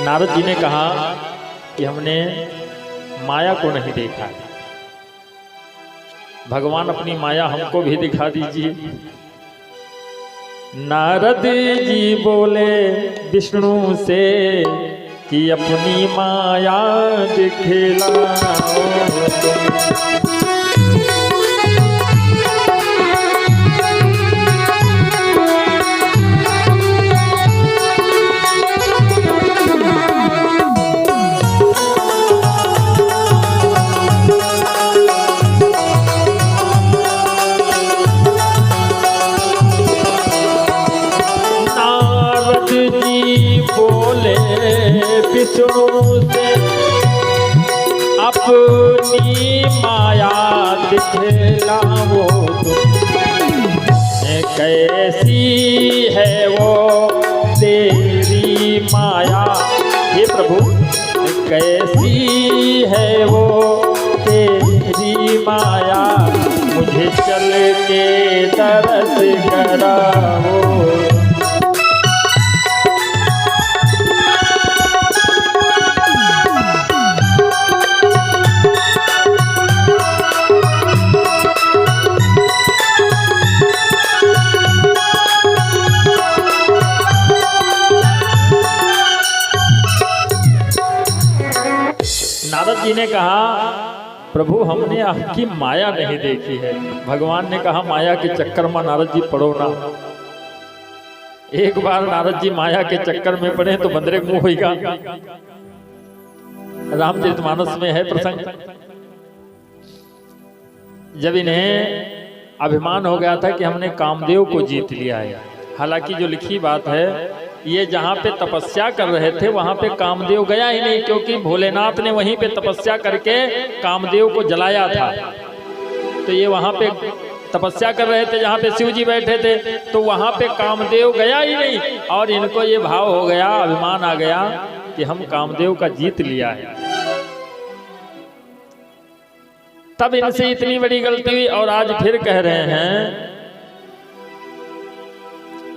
नारद जी ने कहा कि हमने माया को नहीं देखा, भगवान अपनी माया हमको भी दिखा दीजिए। नारद जी बोले विष्णु से कि अपनी माया दिखलाओ तुम। विष्णु से अपनी माया दिखलाओ तुम, कैसी है वो तेरी माया। हे प्रभु, कैसी है वो तेरी माया, मुझे चल के दर्श कराओ। नारद जी ने कहा प्रभु हमने आपकी माया नहीं देखी है। भगवान ने कहा माया के चक्कर में नारद जी पड़ो ना। एक बार नारद जी माया के चक्कर में पड़े तो बंदरे मुंह होगा। रामचरितमानस में है प्रसंग, जब इन्हें अभिमान हो गया था कि हमने कामदेव को जीत लिया है। हालांकि जो लिखी बात है, ये जहाँ पे तपस्या कर रहे थे वहाँ पे कामदेव गया ही नहीं, क्योंकि भोलेनाथ ने वहीं पे तपस्या करके कामदेव को जलाया था। तो ये वहाँ पे तपस्या कर रहे थे जहाँ पे शिव जी बैठे थे, तो वहाँ पे कामदेव गया ही नहीं। और इनको ये भाव हो गया, अभिमान आ गया कि हम कामदेव का जीत लिया है। तब इनसे इतनी बड़ी गलती हुई और आज फिर कह रहे हैं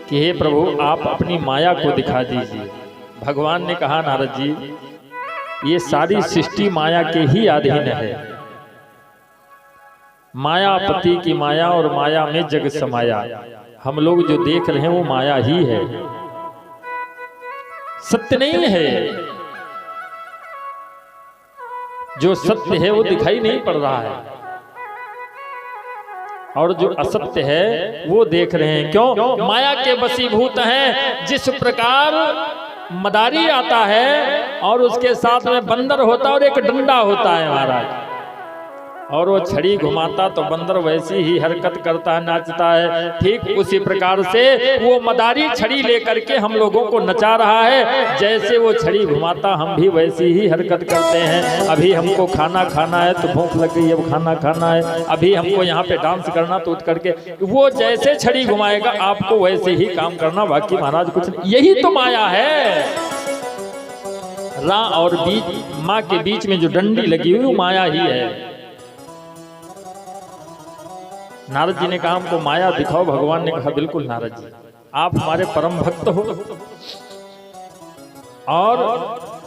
कि हे प्रभु आप अपनी माया को दिखा दीजिए। भगवान ने कहा नारद जी, ये सारी सृष्टि माया के ही अधीन है। मायापति की माया और माया में जग समाया। हम लोग जो देख रहे हैं वो माया ही है, सत्य नहीं है। जो सत्य है वो दिखाई नहीं पड़ रहा है, और जो असत्य है वो देख रहे हैं। क्यों? माया के वशीभूत हैं। जिस प्रकार मदारी आता है और उसके साथ में बंदर होता है और एक डंडा होता है महाराज, और वो छड़ी घुमाता तो बंदर वैसी ही हरकत करता है, नाचता है। ठीक उसी प्रकार से वो मदारी छड़ी लेकर के हम लोगों को नचा रहा है। जैसे वो छड़ी घुमाता हम भी वैसी ही हरकत करते हैं। अभी हमको खाना खाना है तो भूख लग गई, अब खाना खाना है। अभी हमको यहाँ पे डांस करना तो उठ करके वो जैसे छड़ी घुमाएगा आपको वैसे ही काम करना, बाकी महाराज कुछ नहीं। यही तो माया है। रा और बीच माँ के बीच में जो डंडी लगी हुई वो माया ही है। नारद जी ने कहा हमको माया दिखाओ। भगवान ने कहा बिल्कुल नारद जी, आप हमारे परम भक्त हो और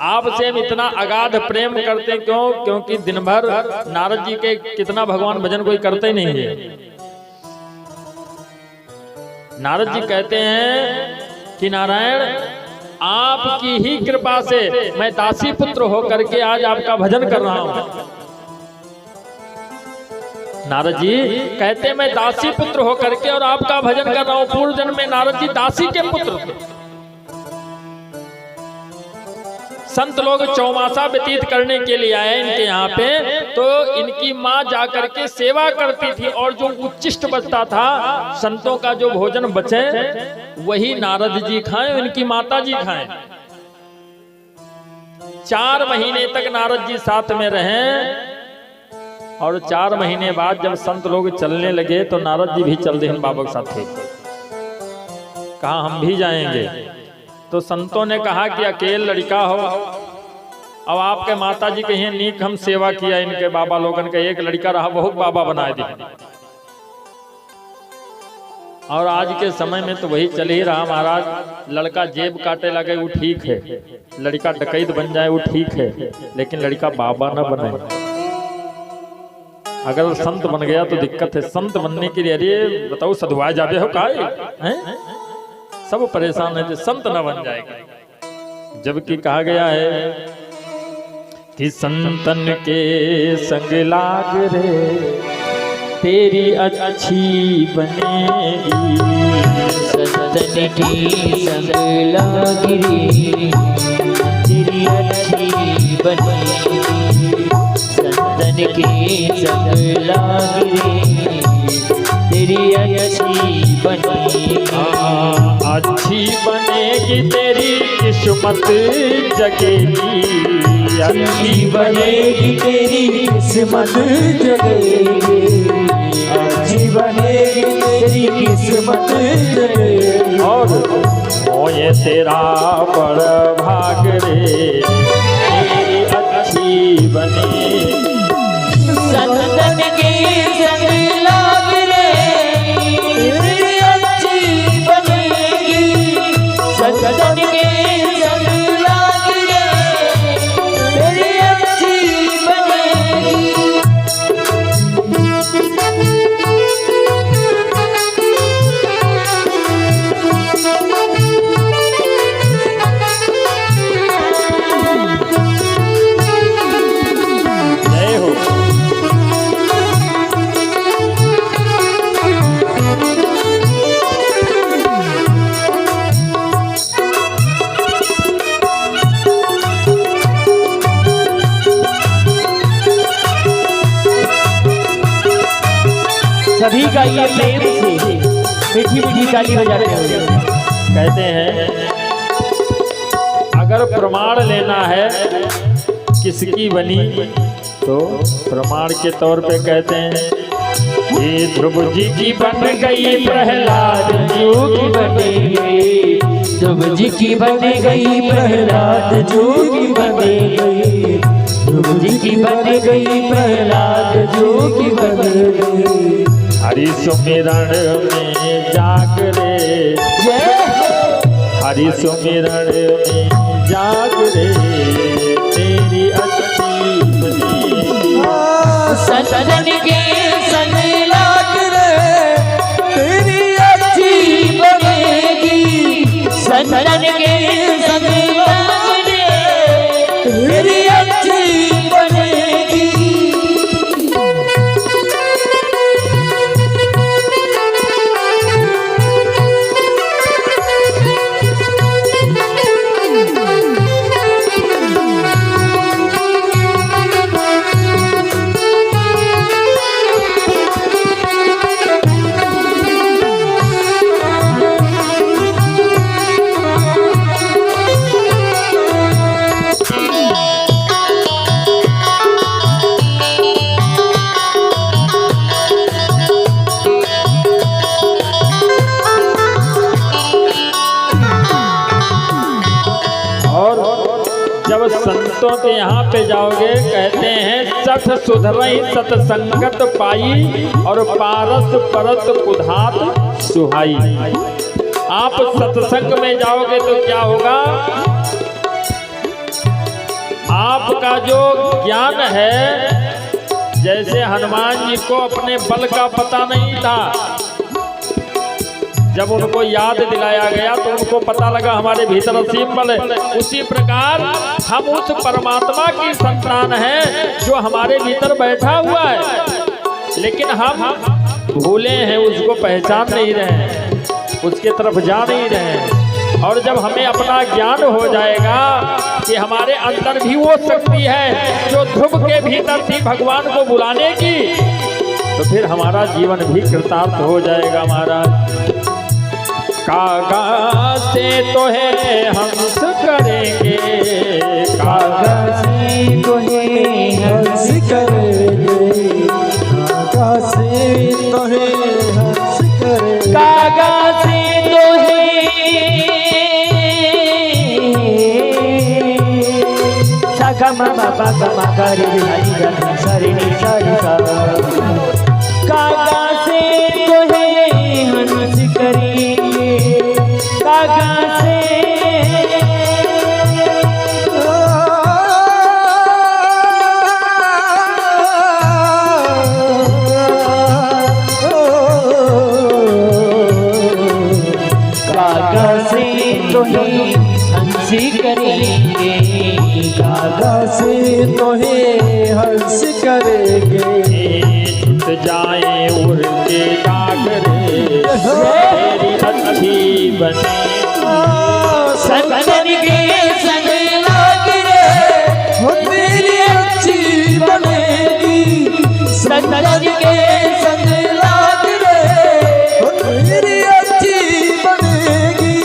आपसे हम इतना अगाध प्रेम करते हैं। क्यों? क्योंकि दिन भर नारद जी के कितना भगवान भजन कोई करते नहीं है। नारद जी कहते हैं कि नारायण आपकी ही कृपा से मैं दासी पुत्र होकर के आज आपका भजन कर रहा हूं। नारद जी कहते मैं दासी पुत्र होकर के और आपका भजन कर रहा हूं। पूर्व जन्म में नारद जी दासी के पुत्र थे। संत लोग चौमासा व्यतीत करने के लिए आए इनके यहाँ पे, तो इनकी माँ जाकर के सेवा करती थी और जो उच्चिष्ट बचता था, संतों का जो भोजन बचे वही नारद जी खाएं, इनकी माता जी खाएं। 4 महीने तक नारद जी साथ में रहे और 4 महीने बाद जब संत लोग चलने लगे तो नारद जी भी चल दें बाबा के साथ थे। कहा हम भी जाएंगे। तो संतों ने कहा कि अकेले लड़का हो, अब आपके माता जी कहिए नीक हम सेवा किया इनके बाबा लोगन का, एक लड़का रहा बहुत बाबा बनाए दिए। और आज के समय में तो वही चल ही रहा महाराज। लड़का जेब काटे लगे वो ठीक है, लड़का डकैत बन जाए वो ठीक है, लेकिन लड़का बाबा न बने। अगर संत बन गया तो दिक्कत है। संत बनने के लिए अरे बताओ सधुआ जाबे हो काय हैं? सब परेशान है, संत न बन जाएगा। जबकि कहा गया है कि संतन के संग लाग रे तेरी अच्छी बनेगी, संतन की संग लाग रे तेरी अच्छी बनेगी, संतन के संग लाग रे तेरी अच्छी बनेगी। अच्छी बनेगी तेरी किस्मत जगेगी, अच्छी बनेगी तेरी किस्मत जगेगी, अच्छी बनेगी तेरी किस्मत जगेगी। और मोये तेरा बड़ भाग रे तेरी अच्छी बनेगी, संतन के संग लाग रे तेरी अच्छी बनेगी, संतन के संग लाग रे तेरी अच्छी बनेगी। जय हो। सभी का ये प्रेम से मीठी मीठी ताली बजाते हुए कहते हैं अगर प्रमाण लेना है किसकी बनी तो प्रमाण के तौर पे कहते हैं ये ध्रुव जी की बन गई प्रहलाद जी की बन गई, ध्रुव जी की बन गई प्रहलाद जो की बन गई, ध्रुव जी की बन गई प्रहलाद जो की बन गई। हरि सुमिरण में जाग रे, हरि सुमिरण में जाग रे तेरी अच्छी बनेगी, संतन के संग लाग रे तेरी अच्छी बनेगी, संतन के संग लाग रे तेरी अच्छी बनेगी। जब संतों के यहाँ पे जाओगे कहते हैं सठ सुधरई सतसंगत पाई और पारस परत कुधात सुहाई। आप सत्संग में जाओगे तो क्या होगा, आपका जो ज्ञान है, जैसे हनुमान जी को अपने बल का पता नहीं था, जब उनको याद दिलाया गया तो उनको पता लगा हमारे भीतर असीम बल है। उसी प्रकार हम उस परमात्मा की संतान हैं जो हमारे भीतर बैठा हुआ है, लेकिन हम भूले हैं, उसको पहचान नहीं रहे हैं, उसके तरफ जा नहीं रहे हैं। और जब हमें अपना ज्ञान हो जाएगा कि हमारे अंदर भी वो शक्ति है जो ध्रुव के भीतर थी भगवान को बुलाने की, तो फिर हमारा जीवन भी कृतार्थ हो जाएगा। महाराज कागज से तो है हंस करेंगे, कागज से तो है हंस करेंगे, कागज से तो है हंस करेंगे, कागज से तो है सागा मामा बाबा मागारी हरी गरी सारी नी सारी सा, कागज से तो है हंस करेंगे कागा से तुम्हें हंसी करेंगे दादा से तुम्हें हंस करेंगे छुट जाए उड़ के डागरे तेरी अच्छी बने संगन के संग लाग रे हो तेरी अच्छी बनेगी संगन के संग लाग रे हो तेरी अच्छी बनेगी।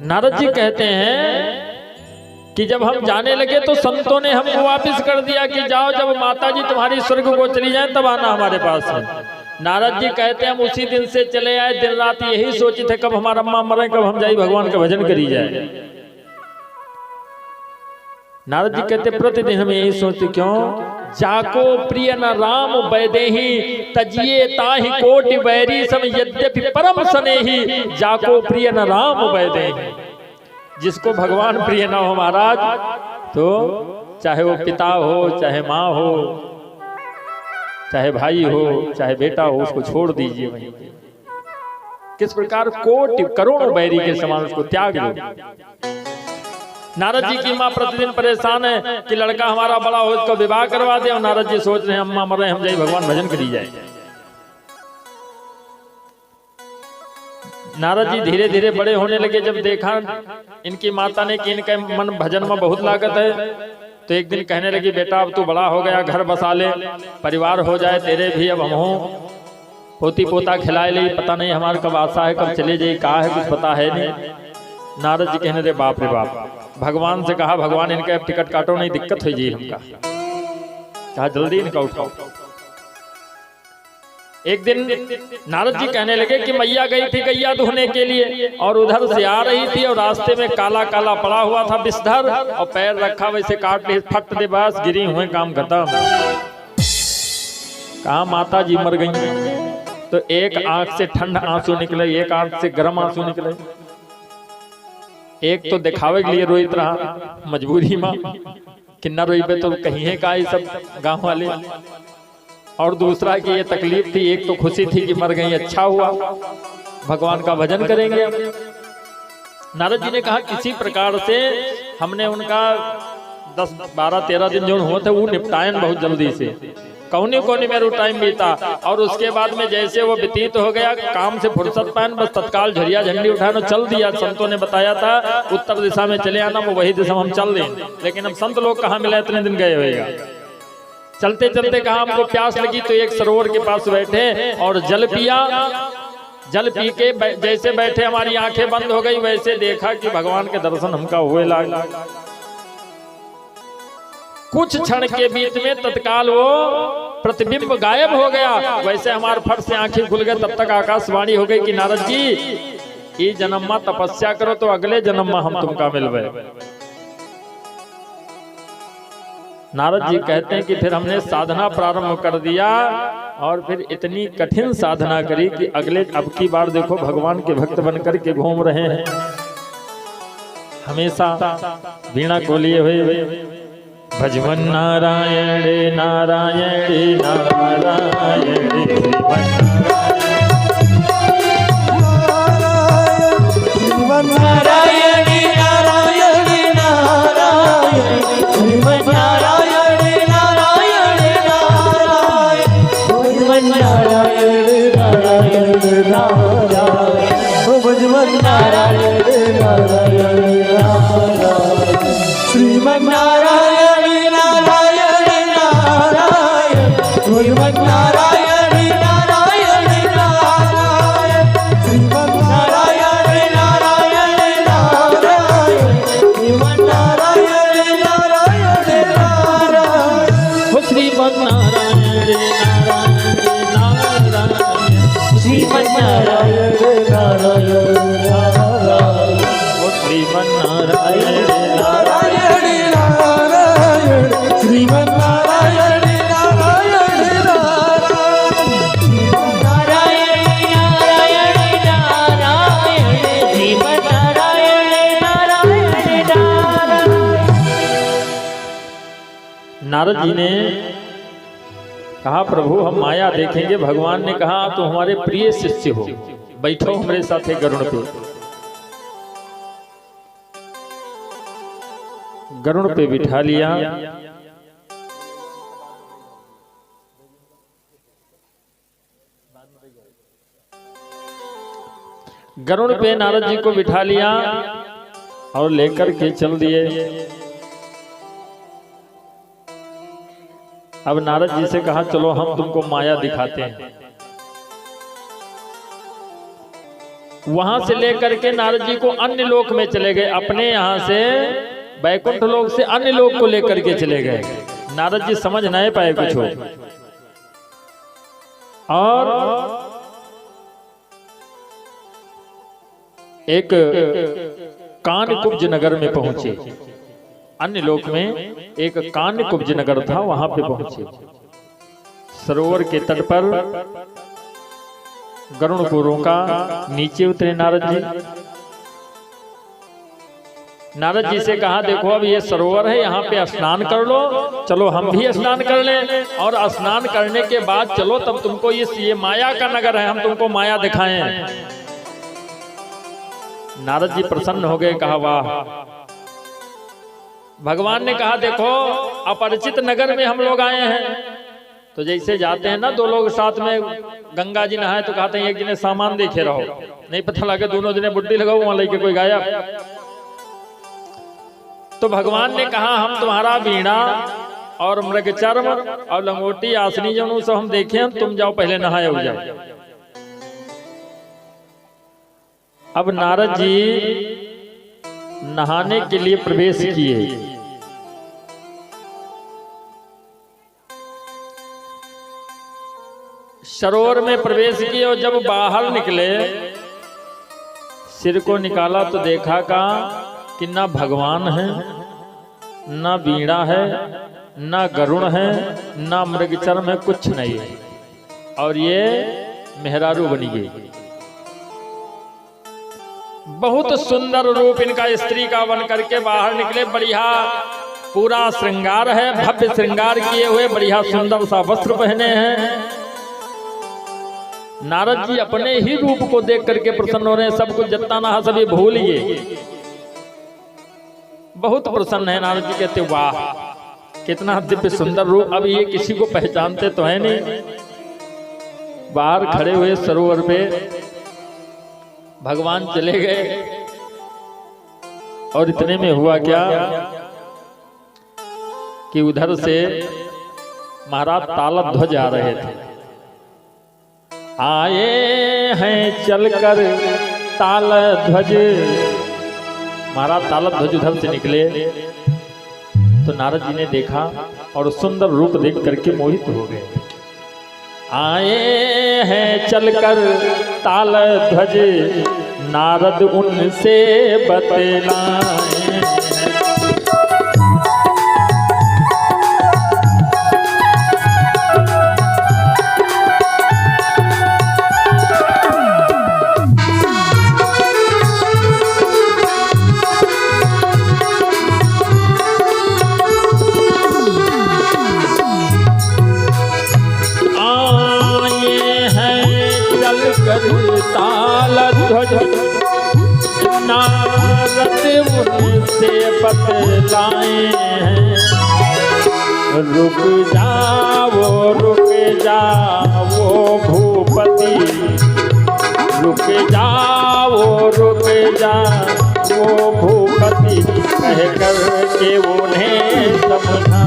नारद जी कहते हैं कि जब हम जाने लगे तो संतों ने हमको वापस कर दिया कि जाओ, जब माता जी तुम्हारी स्वर्ग को चली जाए तब आना हमारे पास है। नारद जी कहते हैं हम उसी दिन से चले आए, दिन रात यही सोचे थे कब हमारा अम्मा मरे, कब हम जाए भगवान का भजन करी जाए। नारद जी कहते प्रतिदिन हम यही सोचते, क्यों जाको प्रिय न राम वैदेही तजिए ताहि कोटि बैरी सम यद्यपि परम स्नेही जाको प्रिय न राम वैदेही। जिसको भगवान प्रिय ना हो महाराज, तो चाहे वो पिता हो, चाहे माँ हो, चाहे भाई हो, चाहे बेटा हो, उसको छोड़ दीजिए वहीं पे। किस प्रकार कोटि करोड़ों बैरी के समान उसको त्याग दो। नारद जी की माँ प्रतिदिन परेशान है कि लड़का हमारा बड़ा हो, इसका विवाह करवा दे, और नारद जी सोच रहे हैं अम्मा मर रहे, हम जाए भगवान भजन करी जाए। नारद जी धीरे धीरे बड़े होने लगे। जब देखा इनकी माता ने कि इनका मन भजन में बहुत लागत है, तो एक दिन कहने लगी बेटा अब तू बड़ा हो गया, घर बसा ले, परिवार हो जाए तेरे भी, अब हम हो पोती पोता खिलाए ले, पता नहीं हमारे कब आशा है, कब चले जाए, कहा है कुछ पता है नहीं। नारद जी कहने रे बाप रे बाप, भगवान से कहा भगवान इनका अब टिकट काटो नहीं दिक्कत हो जी हमका, कहा जल्दी इनका उठाओ। एक दिन नारद जी कहने लगे कि मैया गई थी गैया दुहने के लिए, और उधर से आ रही थी और रास्ते में काला काला पड़ा हुआ था बिस्तर, और पैर रखा वैसे काट ले, फट दे बस गिरी हुए, काम खत्म। कहा माता जी मर गई। तो एक आंख से ठंड आंसू निकले, एक आंख से गर्म आंसू निकले। एक तो दिखावे के लिए रोहित रहा मजबूरी में, किन्ना रोई पे तो कहीं है का सब गांव वाले, और दूसरा कि ये तकलीफ थी, एक तो खुशी थी कि मर गई, अच्छा हुआ भगवान का भजन करेंगे। नारद जी ने कहा किसी प्रकार से हमने उनका 10, 12, 13 दिन जो हुए थे वो निपटायन बहुत जल्दी से, कौनी कोने में वो टाइम बीता। और उसके बाद में जैसे वो व्यतीत हो गया, काम से फुर्सत पान, बस तत्काल झरिया झंडी उठाना चल दिया। संतों ने बताया था उत्तर दिशा में चले आना, वो वही दिशा हम चल दें, लेकिन हम संत लोग कहाँ मिले, इतने दिन गए होएगा। चलते चलते कहा हमको प्यास लगी, तो एक सरोवर के पास बैठे और जल पिया। जल पी के जैसे बैठे हमारी आंखें बंद हो गई, वैसे देखा कि भगवान के दर्शन हमका हुए लगा। कुछ क्षण के बीच में तत्काल वो प्रतिबिंब गायब हो गया, वैसे हमारे फट से आंखें खुल गए। तब तक आकाशवाणी हो गई कि नारद जी ये जन्म में तपस्या करो तो अगले जन्म में हम तुमका मिलवे। नारद जी कहते हैं कि फिर हमने साधना प्रारंभ कर दिया, और फिर इतनी कठिन साधना करी कि अगले अब की बार देखो भगवान के भक्त बनकर के घूम रहे हैं, हमेशा वीणा को लिए हुए भजवन नारायण नारायण नारायण नारायण नारायण नारायण श्रीमन नारायण नारायण नारायण भजवन नारायण नारायण नारायण भजवन नारायण नारायण नारायण श्रीमन नारायण नारायण नारायण भजवन नारायण नारायण नारायण श्रीमन नारायण नारायण नारायण श्रीमन नारायण नारायण नारायण श्रीमन नारायण नारायण नारायण श्रीमन नारायण नारायण नारायण श्रीमन नारायण नारायण नारायण श्रीमन नारायण नारायण नारायण नारायण नारद जी ने कहा प्रभु हम माया देखेंगे। भगवान ने कहा तो हमारे प्रिय शिष्य हो, बैठो हमारे साथ गरुड़ पे। गरुड़ पे बिठा लिया। गरुड़ पे नारद जी को बिठा लिया और लेकर के चल दिए। अब नारद जी से कहा चलो हम तुमको माया दिखाते हैं। वहां से लेकर के नारद जी को अन्य लोक में चले गए। अपने यहां से बैकुंठ लोक से अन्य लोक को लेकर के चले गए। नारद जी समझ नहीं पाए कुछ हो। और एक कानकुब्ज नगर में पहुंचे। अन्य लोक में एक कानकुब्ज नगर था, वहां पे पहुंचे। सरोवर के तट पर गरुड़ को रोका। नीचे उतरे नारद जी। नारद जी से कहा देखो अब ये सरोवर है, यहाँ पे स्नान कर लो। चलो हम भी स्नान कर लें, और स्नान करने के बाद चलो तब तुमको ये माया का नगर है, हम तुमको माया दिखाएं। नारद जी प्रसन्न हो गए। कहा वाह। भगवान ने कहा देखो अपरिचित नगर में हम लोग आए हैं। तो जैसे जाते हैं ना दो लोग साथ में गंगा जी नहाए तो कहते हैं एक जने सामान देखे रहो, नहीं पता लगे दोनों जने बुड्ढी लगाओ वहां लेके कोई गायब। तो भगवान ने कहा हम तुम्हारा वीणा और मृगचर्म और लंगोटी आसनी जो सब हम देखे, तुम जाओ पहले नहाए हो जाओ। अब नारद जी नहाने के लिए प्रवेश किए। सरोवर में प्रवेश किए और जब बाहर निकले सिर को निकाला तो देखा कि ना भगवान है, ना वीणा है, ना गरुड़ है, ना मृगचर्म है, कुछ नहीं है। और ये मेहरारू बनी गई। बहुत सुंदर रूप इनका स्त्री का बन करके बाहर निकले। बढ़िया पूरा श्रृंगार है, भव्य श्रृंगार किए हुए, बढ़िया सुंदर सा वस्त्र पहने हैं। नारद जी अपने ही रूप को देख करके प्रसन्न हो रहे हैं। सब कुछ जितना ना सभी भूलिए, बहुत प्रसन्न है। नारद जी कहते वाह कितना दिव्य सुंदर रूप। अब ये किसी को पहचानते तो है नहीं। बाहर खड़े हुए सरोवर पे भगवान चले गए। और इतने में हुआ क्या कि उधर से महाराज तालध्वज आ रहे थे। आए हैं चलकर तालध्वज। महाराज तालध्वज उधर से निकले तो नारद जी ने देखा और सुंदर रूप देख करके मोहित हो गए। आए हैं चलकर तालध्वज, नारद उनसे बतलाएं। तालध्वज नारद उनसे बतलाए हैं। रुक जाओ भूपति, रुक जाओ भूपति, कह कर के उन्हें समझाए।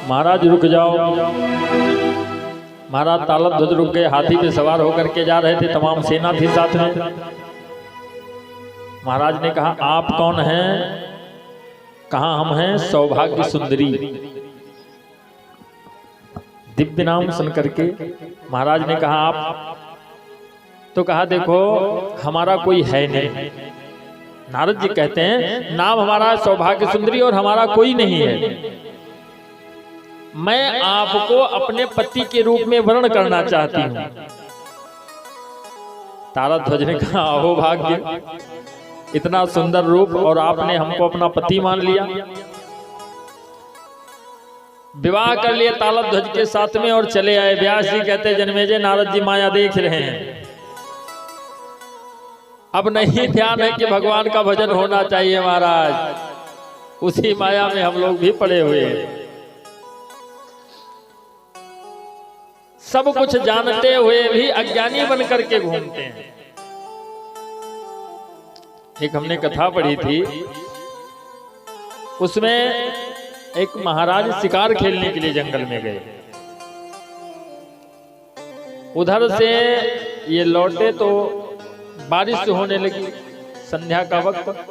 महाराज रुक जाओ। महाराज तालध्वज रुक गए। हाथी पे सवार होकर के जा रहे थे, तमाम सेना थी साथ में। महाराज ने कहा आप कौन हैं? कहा हम हैं सौभाग्य सुंदरी। दिव्य नाम सुन करके महाराज ने कहा आप, तो कहा देखो हमारा कोई है नहीं। नारद जी कहते हैं नाम हमारा सौभाग्य सुंदरी और हमारा कोई नहीं है। मैं आपको अपने पति के रूप में वर्ण करना चाहती हूँ। तारध्वज ने कहा अहो भाग्य, इतना सुंदर रूप और आपने हमको अपना पति मान लिया। विवाह कर लिए तालध्वज के साथ में और चले आए। व्यास जी कहते जन्मेजय नारद जी माया देख रहे हैं, अब नहीं ध्यान है कि भगवान का भजन होना चाहिए महाराज, उसी माया में हम लोग भी पड़े हुए हैं। सब कुछ जानते हुए भी अज्ञानी बन करके घूमते हैं। एक हमने कथा पढ़ी थी, उसमें एक महाराज शिकार खेलने के लिए जंगल में गए। उधर से ये लौटे तो बारिश होने लगी, संध्या का वक्त।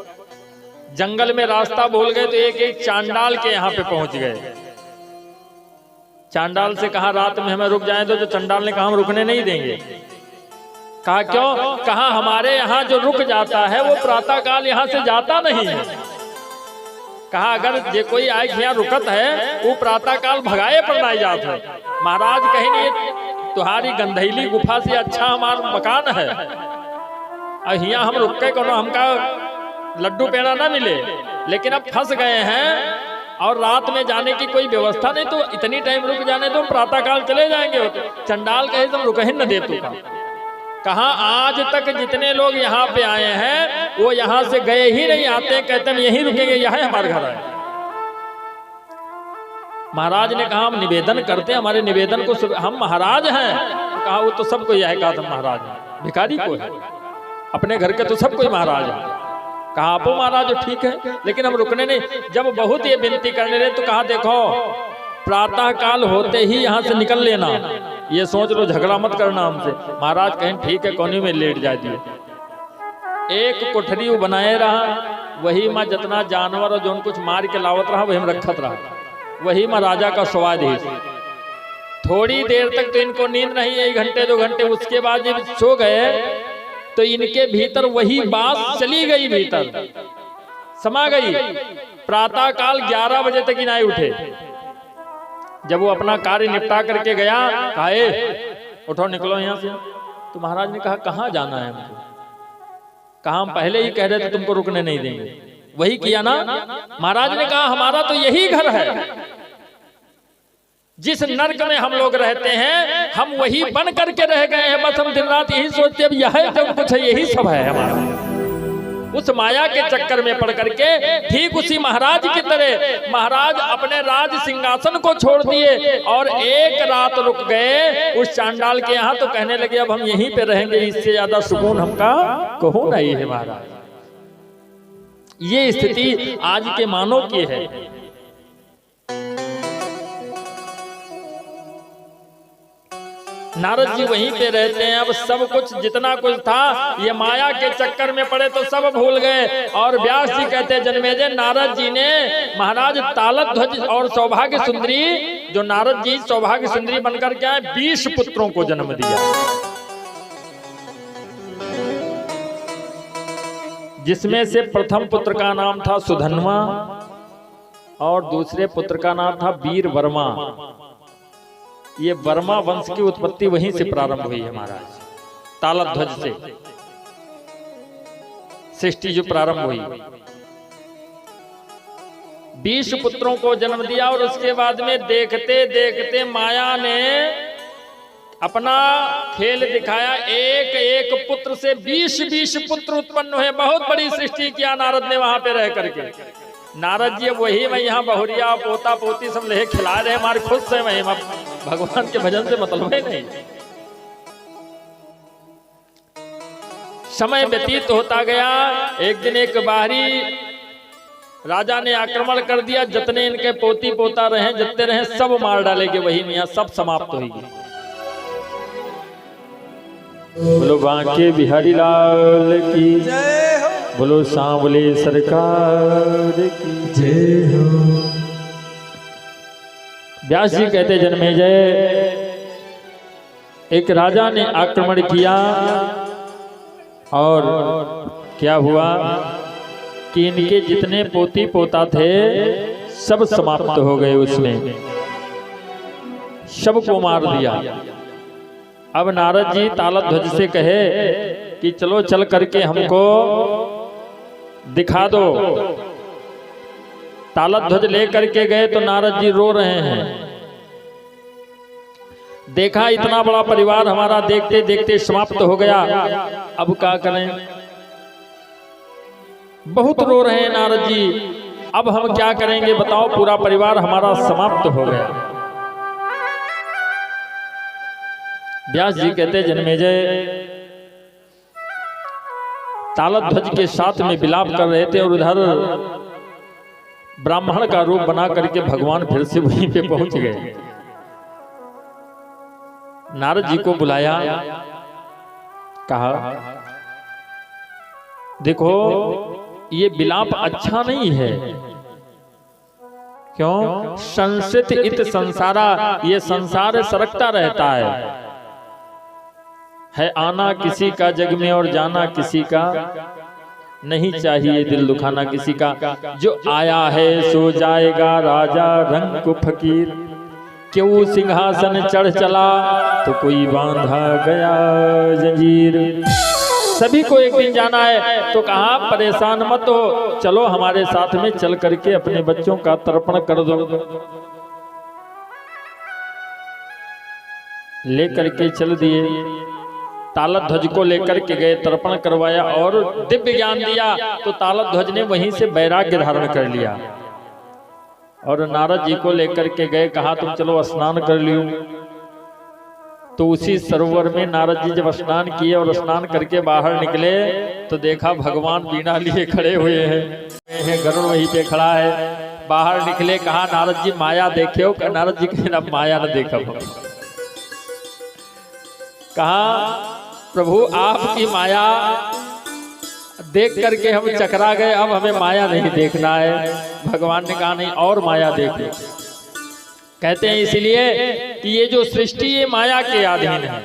जंगल में रास्ता भूल गए तो एक एक चांडाल के यहाँ पे पहुंच गए। चांडाल से कहा रात में हमें रुक जाए तो चांडाल ने कहा हम रुकने नहीं देंगे। कहा क्यों? कहा हमारे यहाँ जो रुक जाता है वो प्रातः काल यहाँ से जाता नहीं है। कहा अगर जे कोई आए यहाँ रुकत है वो प्रातः काल भगाए पर नहीं जात है। महाराज कहीं नहीं, तुम्हारी गंधैली गुफा से अच्छा हमारा मकान है, और यहाँ हम रुक के कोनो हमका लड्डू पेड़ा ना मिले, लेकिन अब फंस गए हैं और रात में जाने की कोई व्यवस्था नहीं, तो इतनी टाइम रुक जाने तो प्रातः काल चले जाएंगे। चंडाल कहे तुम रुक ही न दे तू। कहा आज तक जितने लोग यहाँ पे आए हैं वो यहाँ से गए ही नहीं, आते कहते हम यहीं रुकेंगे, यहाँ हमारा घर है। महाराज ने कहा हम निवेदन करते, हमारे निवेदन को हम महाराज हैं। कहा वो तो सबको यह कहा तुम महाराज हैं, भिखारी को है, अपने घर के तो सब कोई महाराज है। कहा आपो महाराज ठीक है, लेकिन हम रुकने नहीं। जब बहुत ये विनती करने लगे तो कहा देखो प्रातः काल होते ही यहाँ से निकल लेना, ये सोच लो झगड़ा मत करना हमसे। महाराज कहें ठीक है, कोने में लेट जा दिए। एक कोठरी वो बनाए रहा, वही माँ जितना जानवर और जो कुछ मार के लावत रहा वही में रखत रहा, वही माँ राजा का स्वाद ही। थोड़ी देर तक तो इनको नींद नहीं, 1 घंटे 2 घंटे, उसके बाद जब सो गए तो इनके भीतर वही बात चली गई, भीतर समा गई। प्रातः काल 11 बजे तक ही नहीं उठे। जब वो अपना कार्य निपटा करके गया, कहा उठो निकलो यहाँ से। तो महाराज ने कहा कहाँ जाना है हमको? कहा हम पहले ही कह रहे थे तुमको रुकने नहीं देंगे, वही किया ना। महाराज ने कहा हमारा तो यही घर है, जिस नर्क में हम लोग रहते हैं हम वही बन करके रह गए हैं। बस हम दिन रात यही सोचते हैं यह जब कुछ है यही सब है हमारा। उस माया के चक्कर में पड़ करके ठीक उसी महाराज की तरह महाराज अपने राज सिंहासन को छोड़ दिए और एक रात रुक गए उस चांडाल के यहाँ। तो कहने लगे अब हम यहीं पे रहेंगे, इससे ज्यादा सुकून हमका कहो नहीं है महाराज। ये स्थिति आज के मानव की है। नारद जी वहीं पे रहते हैं। अब सब कुछ जितना कुछ था ये माया के चक्कर में पड़े तो सब भूल गए। और व्यास जी कहते हैं जन्मेजय नारद जी ने महाराज तालध्वज और सौभाग्य सुंदरी, जो नारद जी सौभाग्य सुंदरी बनकर के आए, 20 पुत्रों को जन्म दिया, जिसमें से प्रथम पुत्र का नाम था सुधन्वा और दूसरे पुत्र का नाम था वीर वर्मा। ये वर्मा वंश की उत्पत्ति वहीं से प्रारंभ हुई है महाराज, तालध्वज से सृष्टि जो प्रारंभ हुई। 20 पुत्रों को जन्म दिया और उसके बाद में देखते देखते माया ने अपना खेल दिखाया। एक एक पुत्र से 20-20 पुत्र उत्पन्न हुए। बहुत बड़ी सृष्टि किया नारद ने वहां पे रह करके। नारद जी वही मैं यहाँ बहुरिया पोता पोती सब ले खिला रहे, हमारे खुद से वही भगवान के भजन से मतलब है नहीं। समय व्यतीत होता गया। एक दिन एक बाहरी राजा ने आक्रमण कर दिया। जितने इनके पोती पोता रहे जितने रहे सब मार डालेंगे, वही में यहाँ सब समाप्त होगी। बोलो बांके बिहारी लाल की जय हो, बोलो सांवले सरकार की जय हो। व्यास जी कहते जन्मेजय एक राजा ने आक्रमण किया और क्या हुआ कि इनके जितने पोती पोता थे सब समाप्त हो गए उसमें। सबको मार दिया। अब नारद जी तालध्वज से कहे कि चलो चल करके हमको दिखा दो। तालध्वज लेकर के गए तो नारद जी रो रहे हैं। देखा इतना बड़ा परिवार हमारा देखते देखते समाप्त हो गया, अब क्या करें। बहुत रो रहे हैं नारद जी, अब हम क्या करेंगे बताओ, पूरा परिवार हमारा समाप्त हो गया। व्यास जी कहते जन्मेजय तालध्वज के साथ में विलाप कर रहे थे और उधर ब्राह्मण का रूप बना करके भगवान फिर से वहीं पे पहुंच गए। नारद जी को बुलाया, कहा देखो ये विलाप अच्छा नहीं है। क्यों? संसित इत संसारा, ये संसार सरकता रहता है आना किसी का जग में और जाना किसी का, नहीं चाहिए दिल दुखाना किसी का। जो आया है सो जाएगा राजा रंग को फकीर, क्यों सिंहासन चढ़ चला तो कोई बांधा गया जंजीर। सभी को एक दिन जाना है, तो कहा परेशान मत हो, चलो हमारे साथ में चल करके अपने बच्चों का तर्पण कर दो। लेकर के चल दिए, तालध्वज को लेकर के गए, तर्पण करवाया और दिव्य ज्ञान दिया। तो तालध्वज ने वहीं से वैराग्य धारण कर लिया और नारद जी को लेकर के गए, कहा तुम चलो स्नान कर लियो। तो उसी सरोवर में नारद जी जब स्नान किए और स्नान करके बाहर निकले तो देखा भगवान बीणा लिए खड़े हुए हैं, गरुड़ वहीं पे खड़ा है। बाहर निकले, कहा नारद जी माया देखे हो? नारद जी कहे अब माया न देखा। कहा प्रभु आपकी माया देख करके हम चकरा गए, अब हमें माया नहीं देखना है। भगवान ने कहा नहीं, और माया देखो। कहते हैं इसलिए कि ये जो सृष्टि ये माया के अधीन है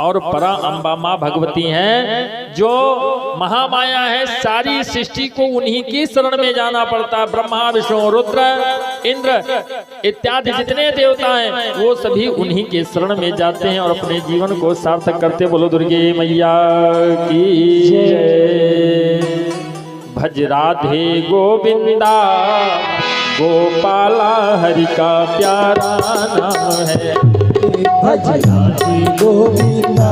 और परा अम्बा माँ भगवती हैं जो महामाया है। सारी सृष्टि को उन्हीं की शरण में जाना पड़ता। ब्रह्मा विष्णु रुद्र इंद्र इत्यादि जितने देवता हैं वो सभी उन्हीं के शरण में जाते हैं और अपने जीवन को सार्थक करते। बोलो दुर्गे मैया की जय। भज राधे गोविंदा गोपाला हरि का प्यारा नाम है। भज राधे गोविंदा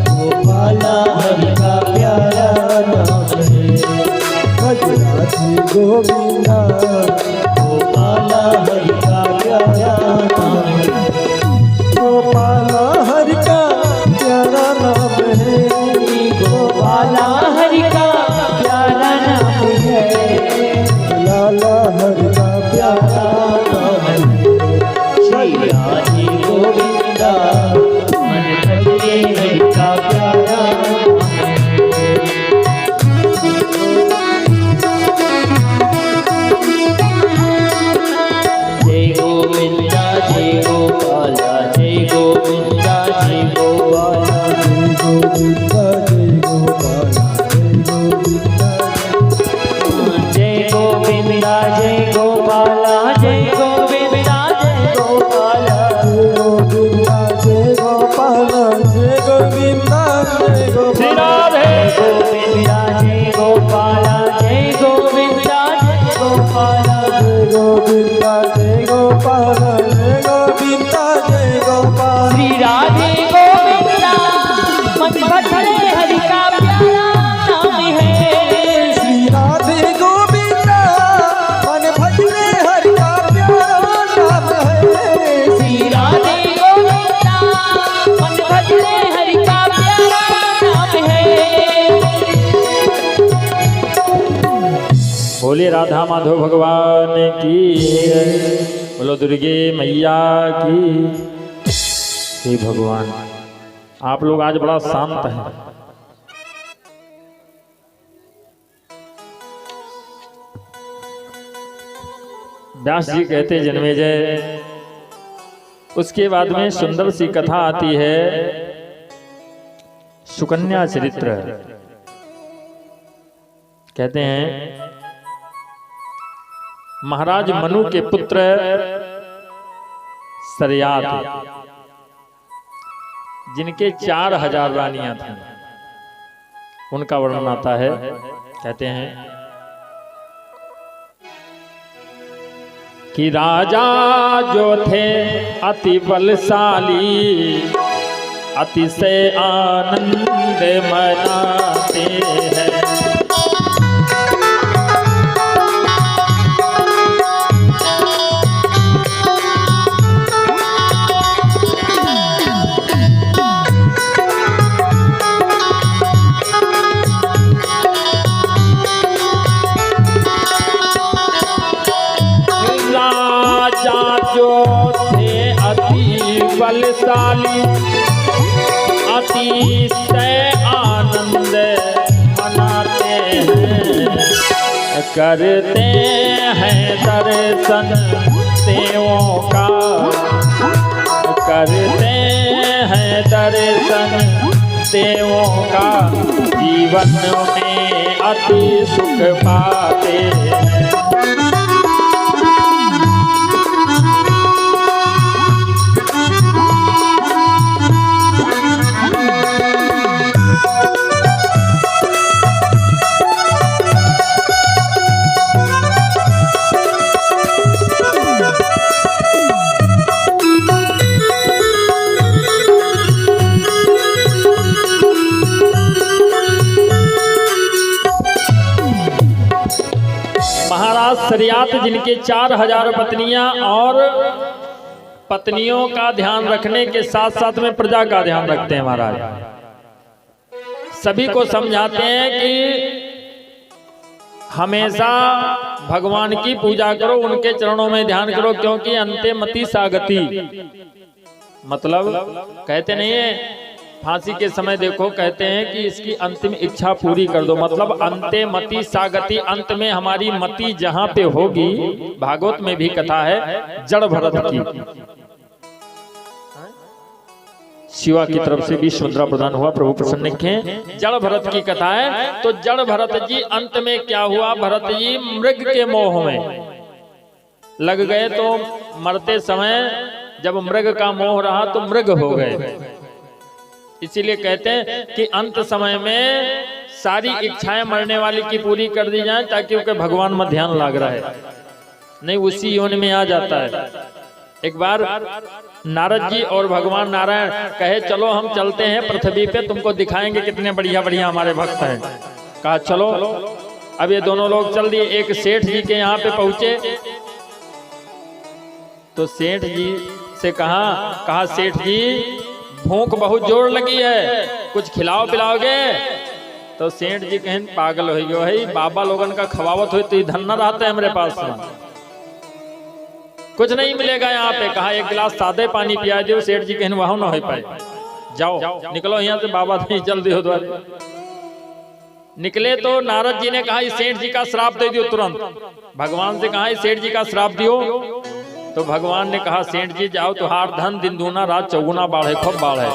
गोपाला हरि का प्यारा नाम है। भज राधे गोविंदा गोपाला हरि का प्यारा नाम है। गोपाला हरि का प्यारा नाम है। गोपाला हरि का प्यारा नाम है। लाला हरि का प्यारा नाम है। श्री राधे गोविंदा मन भजने हरि का प्यारा नाम है। जय गोविंदा जय गोपाला जय गोविंदा जय गोपाला जय गोविंदा जय गोपाला जय गोविंदा जय गोपाला जय गोविंदा जय गोपाला जय गोपाला जय गोविंदा जय गोपाला गोविंदा जय गोपाला जय गोविंदा जय गोपाला जय गोविंदा जय गोपाला जय गोविंदा जय गोपाला। श्री राधे गोविंदा मन भजने हरि का प्यारा नाम है। श्री राधे गोविंदा मन भजने हरि का प्यारा नाम है। श्री राधे गोविंदा मन भजने हरि का प्यारा नाम है। बोले राधा माधव भगवान की जय। बोलो दुर्गे मैया की। हे भगवान आप लोग आज बड़ा शांत हैं। व्यास जी कहते जन्मेजय, उसके बाद में सुंदर सी कथा आती है सुकन्या चरित्र। कहते हैं महाराज मनु के पुत्र सरियात, जिनके 4000 रानियां थीं, उनका वर्णन आता है। कहते हैं कि राजा जो थे अति बलशाली, अतिशय आनंद मनाते हैं। बलशाली, अतिशय आनंद मनाते हैं, करते हैं दर्शन देवों का, करते हैं दर्शन देवों का, जीवन में अति सुख पाते हैं। महाराज सरियात, जिनके 4000 पत्नियां और पत्नियों का ध्यान रखने के साथ साथ में प्रजा का ध्यान रखते हैं। महाराज सभी को समझाते हैं कि हमेशा भगवान की पूजा करो, उनके चरणों में ध्यान करो, क्योंकि अंते मति सागति, मतलब कहते नहीं है फांसी के समय देखो, कहते हैं कि इसकी अंतिम इच्छा पूरी कर दो, मतलब अंते मति सागति, अंत में हमारी मति जहां पे होगी। भागवत में भी कथा है जड़ भरत की, शिवा की तरफ से भी मुद्रा प्रदान हुआ, प्रभु प्रसन्न रखें। जड़ भरत की कथा है। तो जड़ भरत जी अंत में क्या हुआ, भरत जी मृग के मोह में लग गए, तो मरते समय जब मृग का मोह रहा तो मृग हो गए। इसीलिए कहते हैं कि अंत समय में सारी इच्छाएं मरने वाली की पूरी कर दी जाए, ताकि उनके भगवान में ध्यान लग रहा है, नहीं उसी योनि में आ जाता है। एक बार नारद जी और भगवान नारायण कहे चलो हम चलते हैं पृथ्वी पे, तुमको दिखाएंगे कितने बढ़िया बढ़िया हमारे भक्त हैं। कहा चलो। अब ये दोनों लोग चल दिए। एक सेठ जी के यहाँ पे पहुंचे तो सेठ जी से कहा सेठ जी भूख बहुत जोर लगी है, कुछ खिलाओ पिलाओगे? तो सेठ जी कहें पागल हो गयो है, बाबा लोगन का खवावत हो तो धन न रहता है हमारे पास में, कुछ नहीं मिलेगा यहाँ पे। कहा एक गिलास सादे पानी पिया दो। सेठ जी कहें वहां ना हो पाए, जाओ निकलो यहाँ से, बाबा नहीं जल्दी हो द्वारे। निकले तो नारद जी ने कहा इस सेठ जी का श्राप दे दियो तुरंत। भगवान से कहा इस सेठ जी का श्राप दियो। तो भगवान ने कहा सेठ जी जाओ, तुहार धन दिन दूना रात चौगुना बाढ़े, खूब बाढ़े।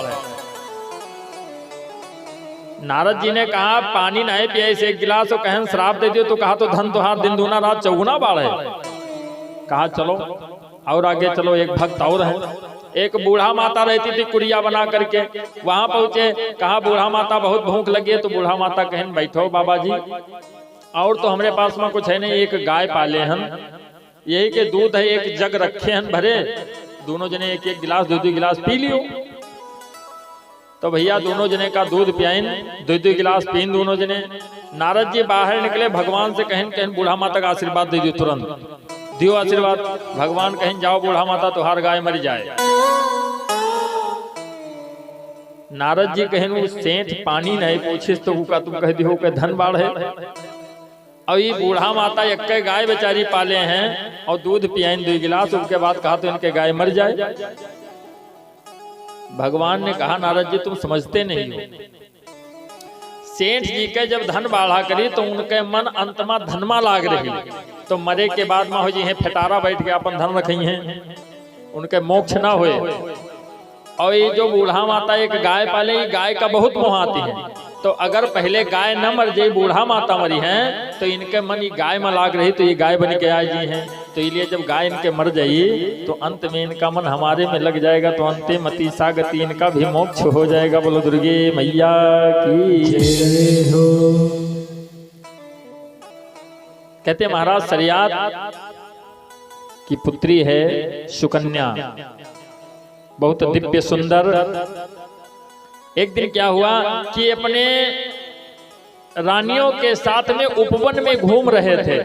नारद जी ने कहा पानी नहीं पिया इसे एक गिलास, तो कहन श्राप दे दियो। तो कहा तो धन तुहार दिन दूना रात चौगुना बाढ़े। कहा चलो और आगे चलो। एक भक्त और है, एक बूढ़ा माता रहती थी कुड़िया बना करके, वहां पहुंचे। कहा बूढ़ा माता बहुत भूख लगी है। तो बूढ़ा माता कहन बैठो बाबा जी, और तो हमारे पास में कुछ है नहीं, एक गाय पाले हम, यही के दूध है एक जग रखे हैं भरे, दोनों जने एक एक गिलास दो गिलास पी लियो। तो भैया दोनों जने का दूध पियाइन, दो गिलास पीन दोनों जने। नारद जी बाहर निकले, भगवान से कहन बूढ़ा माता का आशीर्वाद दे दियो, तुरंत दियो आशीर्वाद। भगवान कहें जाओ बूढ़ा माता तुहार गाय मर जाए। नारद जी कहें वो सेठ पानी नहीं पूछिस तो तुम कह दियो के धन बाढ़ है। और ये बूढ़ा माता एक गाय बेचारी पाले हैं और दूध पियाइन 2 गिलास, उसके बाद कहा तो इनके गाय मर जाए। भगवान ने कहा नारद जी तुम समझते नहीं हो, सेठ जी के जब धन बाढ़ा करी तो उनके मन अंतमा धनमा लाग रही, तो मरे के बाद में हो जी है फटारा बैठ के अपन धन रखी हैं, उनके मोक्ष ना हुए। और ये जो बूढ़ा माता एक गाय पाले, ये गाय का बहुत मोह आती है। तो अगर पहले गाय न मर जाए, बूढ़ा माता मरी है, तो इनके मन ये गाय में लाग रही, तो ये गाय बन के आई जी हैं। तो इसलिए जब गाय इनके मर जाई तो अंत में इनका मन हमारे में लग जाएगा, तो अंते मति सागति इनका भी मोक्ष हो जाएगा। बोलो दुर्गे मैया की जय हो। कहते महाराज सरियात की पुत्री है सुकन्या, बहुत दिव्य सुंदर। एक दिन क्या हुआ कि अपने रानियों के साथ में उपवन में घूम रहे थे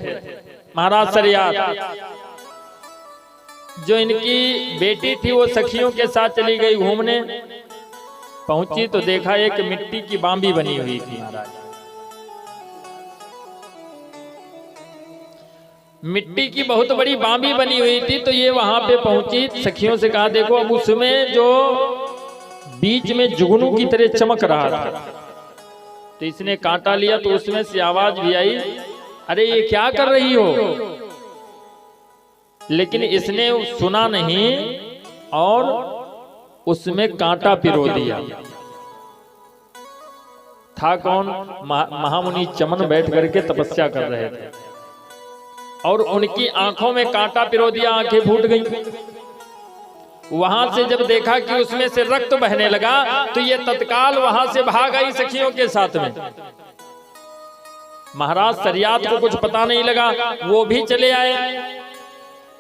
महाराज सरियात। जो इनकी बेटी थी वो सखियों के साथ चली गई घूमने। पहुंची तो देखा एक मिट्टी की बांबी बनी हुई थी महाराज। मिट्टी की बहुत बड़ी बांबी बनी हुई थी। तो ये वहां पे पहुंची, सखियों से कहा देखो अब उसमें जो बीच में जुगनू की तरह चमक रहा था, तो इसने कांटा लिया तो उसमें से आवाज भी आई, अरे ये क्या कर रही हो। लेकिन इसने सुना नहीं और उसमें कांटा पिरो दिया। था कौन? महामुनि चमन बैठ करके तपस्या कर रहे थे और उनकी आंखों में कांटा पिरो दिया, आंखें फूट गई। वहां से जब देखा कि उसमें से रक्त बहने लगा तो ये तत्काल वहां से भाग आई सखियों के साथ में। महाराज सरियात को कुछ पता नहीं लगा, वो भी चले आए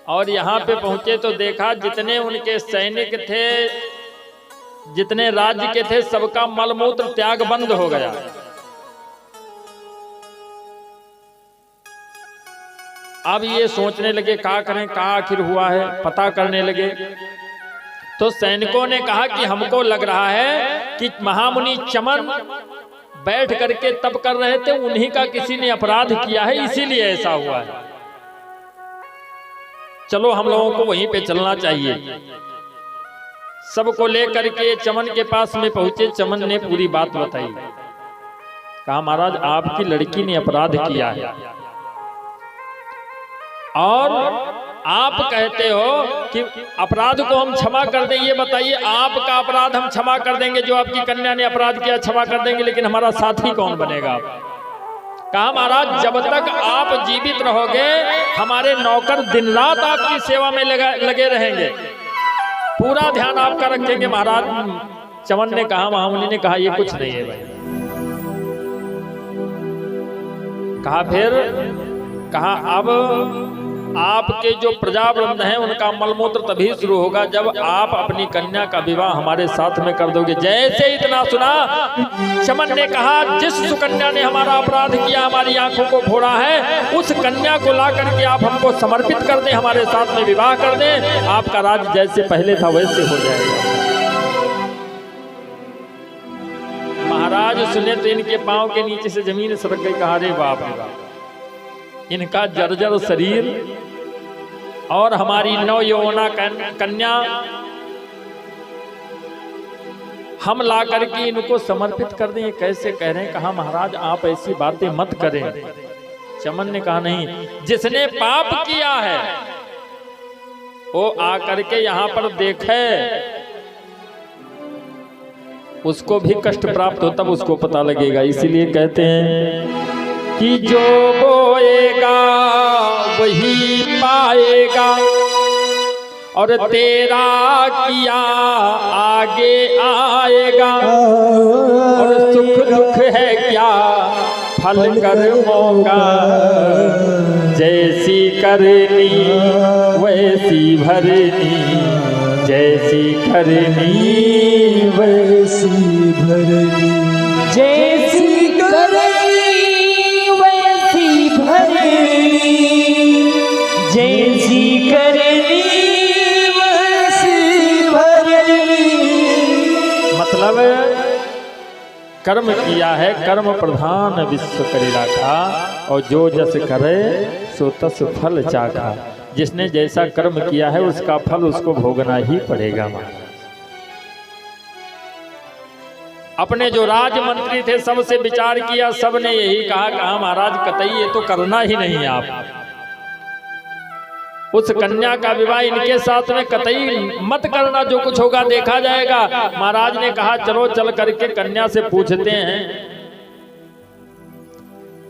और यहाँ पे पहुंचे तो देखा जितने उनके सैनिक थे, जितने राज्य के थे, सबका मलमूत्र त्याग बंद हो गया। अब ये सोचने लगे क्या करें, क्या आखिर हुआ है, पता करने लगे। तो सैनिकों ने कहा कि हमको लग रहा है कि महामुनि चमन बैठ करके तप कर रहे थे, उन्हीं का किसी ने अपराध किया है, इसीलिए ऐसा हुआ है। चलो हम लोगों को वहीं पे चलना चाहिए। सबको लेकर के चमन के पास में पहुंचे। चमन ने पूरी बात बताई। कहा महाराज आपकी लड़की ने अपराध किया है और आप कहते हो कि अपराध को हम क्षमा कर दें। ये बताइए आपका अपराध हम क्षमा कर देंगे, जो आपकी कन्या ने अपराध किया क्षमा कर देंगे, लेकिन हमारा साथी कौन बनेगा आप? कहा महाराज जब तक आप जीवित रहोगे हमारे नौकर दिन रात आपकी सेवा में लगे रहेंगे, पूरा ध्यान आपका रखेंगे। महाराज चमन ने कहा, महामुनि ने कहा ये कुछ नहीं है भाई। कहा फिर? कहा अब आपके जो प्रजावृंद हैं उनका मलमूत्र तभी शुरू होगा जब आप अपनी कन्या का विवाह हमारे साथ में कर दोगे। जैसे इतना सुना चमन ने कहा जिस सुकन्या ने हमारा अपराध किया, हमारी आंखों को फोड़ा है, उस कन्या को ला करके आप हमको समर्पित कर दें, हमारे साथ में विवाह कर दें, आपका राज जैसे पहले था वैसे हो जाएगा। महाराज सुने तो इनके पांव के नीचे से जमीन सरक गई। कहा रे बाप रे बाप, इनका जर्जर शरीर और हमारी नवयौवना कन्या हम ला करके इनको समर्पित कर दें, कैसे कह रहे हैं? कहा महाराज आप ऐसी बातें मत करें। चमन ने कहा नहीं, जिसने पाप किया है वो आकर के यहाँ पर देखे, उसको भी कष्ट प्राप्त हो तब उसको पता लगेगा। इसीलिए कहते हैं कि जो बोएगा वही पाएगा और तेरा किया आगे आएगा। और सुख दुख है क्या फल कर्मों का, जैसी करनी वैसी भरनी, जैसी करनी वैसी भरनी, जैसी करनी वैसी भरनी, जैसी करनी वैसी भरनी। मतलब कर्म किया है, कर्म प्रधान विश्व करी राखा, और जो जस करे सो तस फल चाखा। जिसने जैसा कर्म किया है उसका फल उसको भोगना ही पड़ेगा। अपने जो राजमंत्री थे सबसे विचार किया, सबने यही कहा महाराज कतई ये तो करना ही नहीं, आप उस कन्या का विवाह इनके साथ में कतई मत करना, जो कुछ होगा देखा जाएगा। महाराज ने कहा चलो चल करके कन्या से पूछते हैं।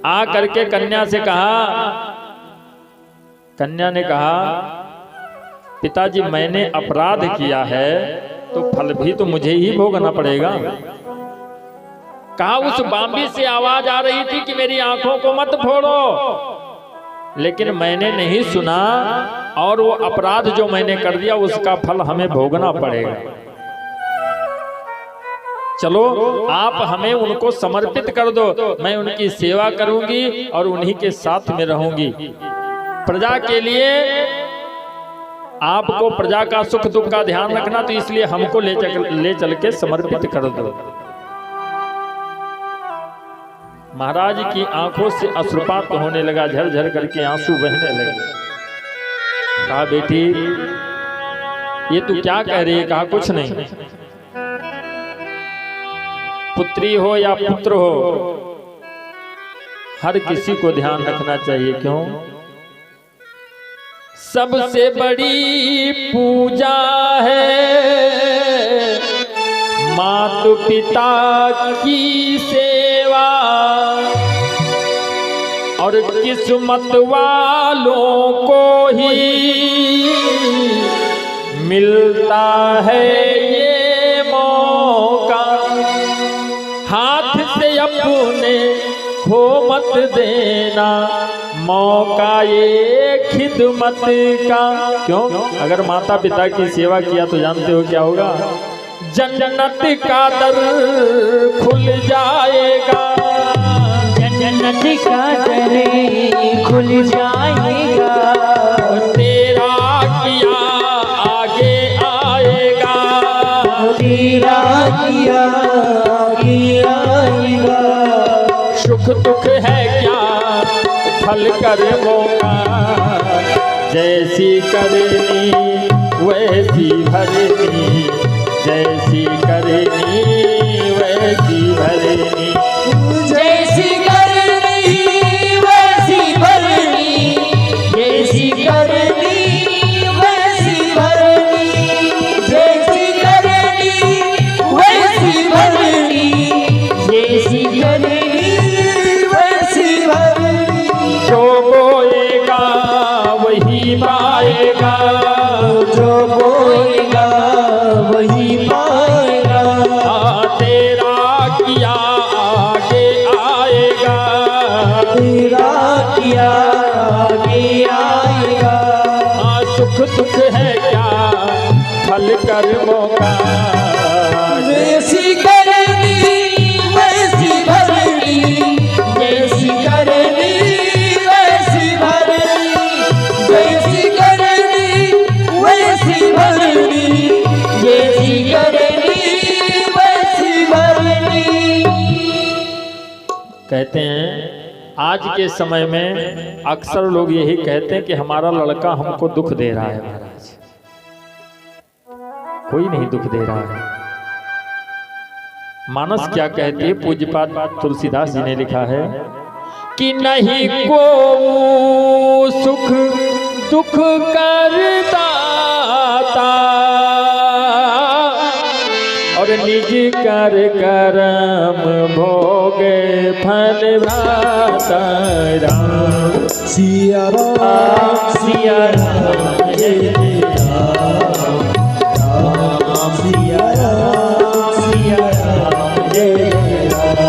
आ करके कन्या से कहा कन्या ने कहा पिताजी मैंने अपराध किया है तो फल भी तो मुझे ही भोगना पड़ेगा। कहा उस बांबी से आवाज आ रही थी कि मेरी आंखों को मत फोड़ो, लेकिन मैंने नहीं सुना और वो अपराध जो मैंने कर दिया उसका फल हमें भोगना पड़ेगा। चलो आप हमें उनको समर्पित कर दो, मैं उनकी सेवा करूंगी और उन्हीं के साथ में रहूंगी। प्रजा के लिए आपको प्रजा का सुख दुख का ध्यान रखना, तो इसलिए हमको ले चल के समर्पित कर दो। महाराज की आंखों से अश्रुपात होने लगा, झरझर करके आंसू बहने लगे। कहा बेटी ये तू क्या कह रही है? कहा कुछ नहीं, पुत्री हो या पुत्र हो हर किसी को ध्यान रखना चाहिए। क्यों? सबसे बड़ी पूजा है माता पिता की सेवा, और किस्मत वालों को ही मिलता है ये मौका। हाथ से अपने खो मत देना मौका ये खिदमत का। क्यों? अगर माता पिता की सेवा किया तो जानते हो क्या होगा? जन्नत का दर खुल जाएगा, जन्नत का दर खुल जाएगा। तेरा किया आगे आएगा, तेरा किया आगे आएगा। सुख दुख है क्या फल कर्मों का, जैसी करनी वैसी भरनी, जैसी करनी वैसी भरनी, जैसी करनी वैसी भरनी, जैसी करनी वैसी भरनी, जैसी करनी वैसी भरनी, जैसी करनी वैसी भरनी। जो बोएगा वही पाएगा, जो बोएगा वही पाएगा। तेरा किया आगे आएगा, तेरा किया आगे आएगा। सुख दुख है क्या फल कर्मों का, जैसी करनी वैसी भरनी, जैसी करनी वैसी भरनी, जैसी करनी वैसी भरनी, जैसी करनी वैसी भरनी। कहते हैं आज के समय में अक्सर लोग यही कहते हैं कि हमारा लड़का हमको दुख दे रहा है। महाराज कोई नहीं दुख दे रहा है। मानस क्या कहती है? पूज्यपाद तुलसीदास जी ने लिखा है कि नहीं को सुख दुख करता और निज कर करम भोगे फल भ्राता। राम सिया राम सिया राम जय जय राम, राम सिया राम सिया राम जय जय राम।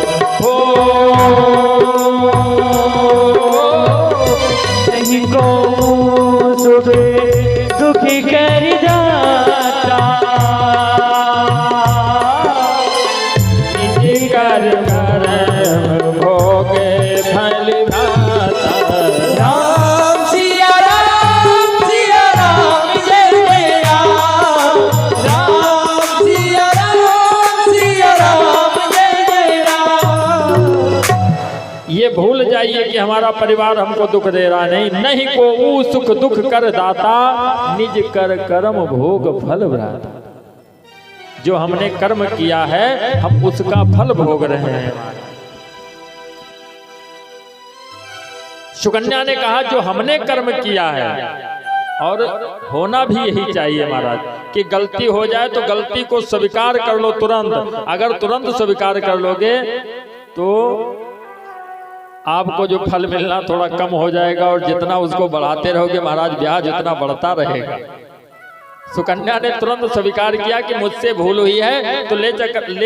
नहीं को सुख दुख कर जाता, कर करम भोगे फल भ्राता। राम सिया राम जय जय राम, राम सिया राम जय जय राम। ये भूल जाइए कि हमारा परिवार हमको दुख दे रहा नहीं को ऊ सुख दुख कर दाता, निज कर कर्म भोग फल भ्राता। जो हमने कर्म किया है हम उसका फल भोग रहे हैं। सुकन्या ने कहा जो हमने कर्म किया है, और होना भी यही चाहिए महाराज कि गलती हो जाए तो गलती को स्वीकार कर लो तुरंत। अगर तुरंत स्वीकार कर लोगे तो आपको जो फल मिलना थोड़ा कम हो जाएगा, और जितना उसको बढ़ाते रहोगे महाराज ब्याज उतना बढ़ता रहेगा। सुकन्या ने तुरंत स्वीकार किया कि मुझसे भूल हुई है, तो ले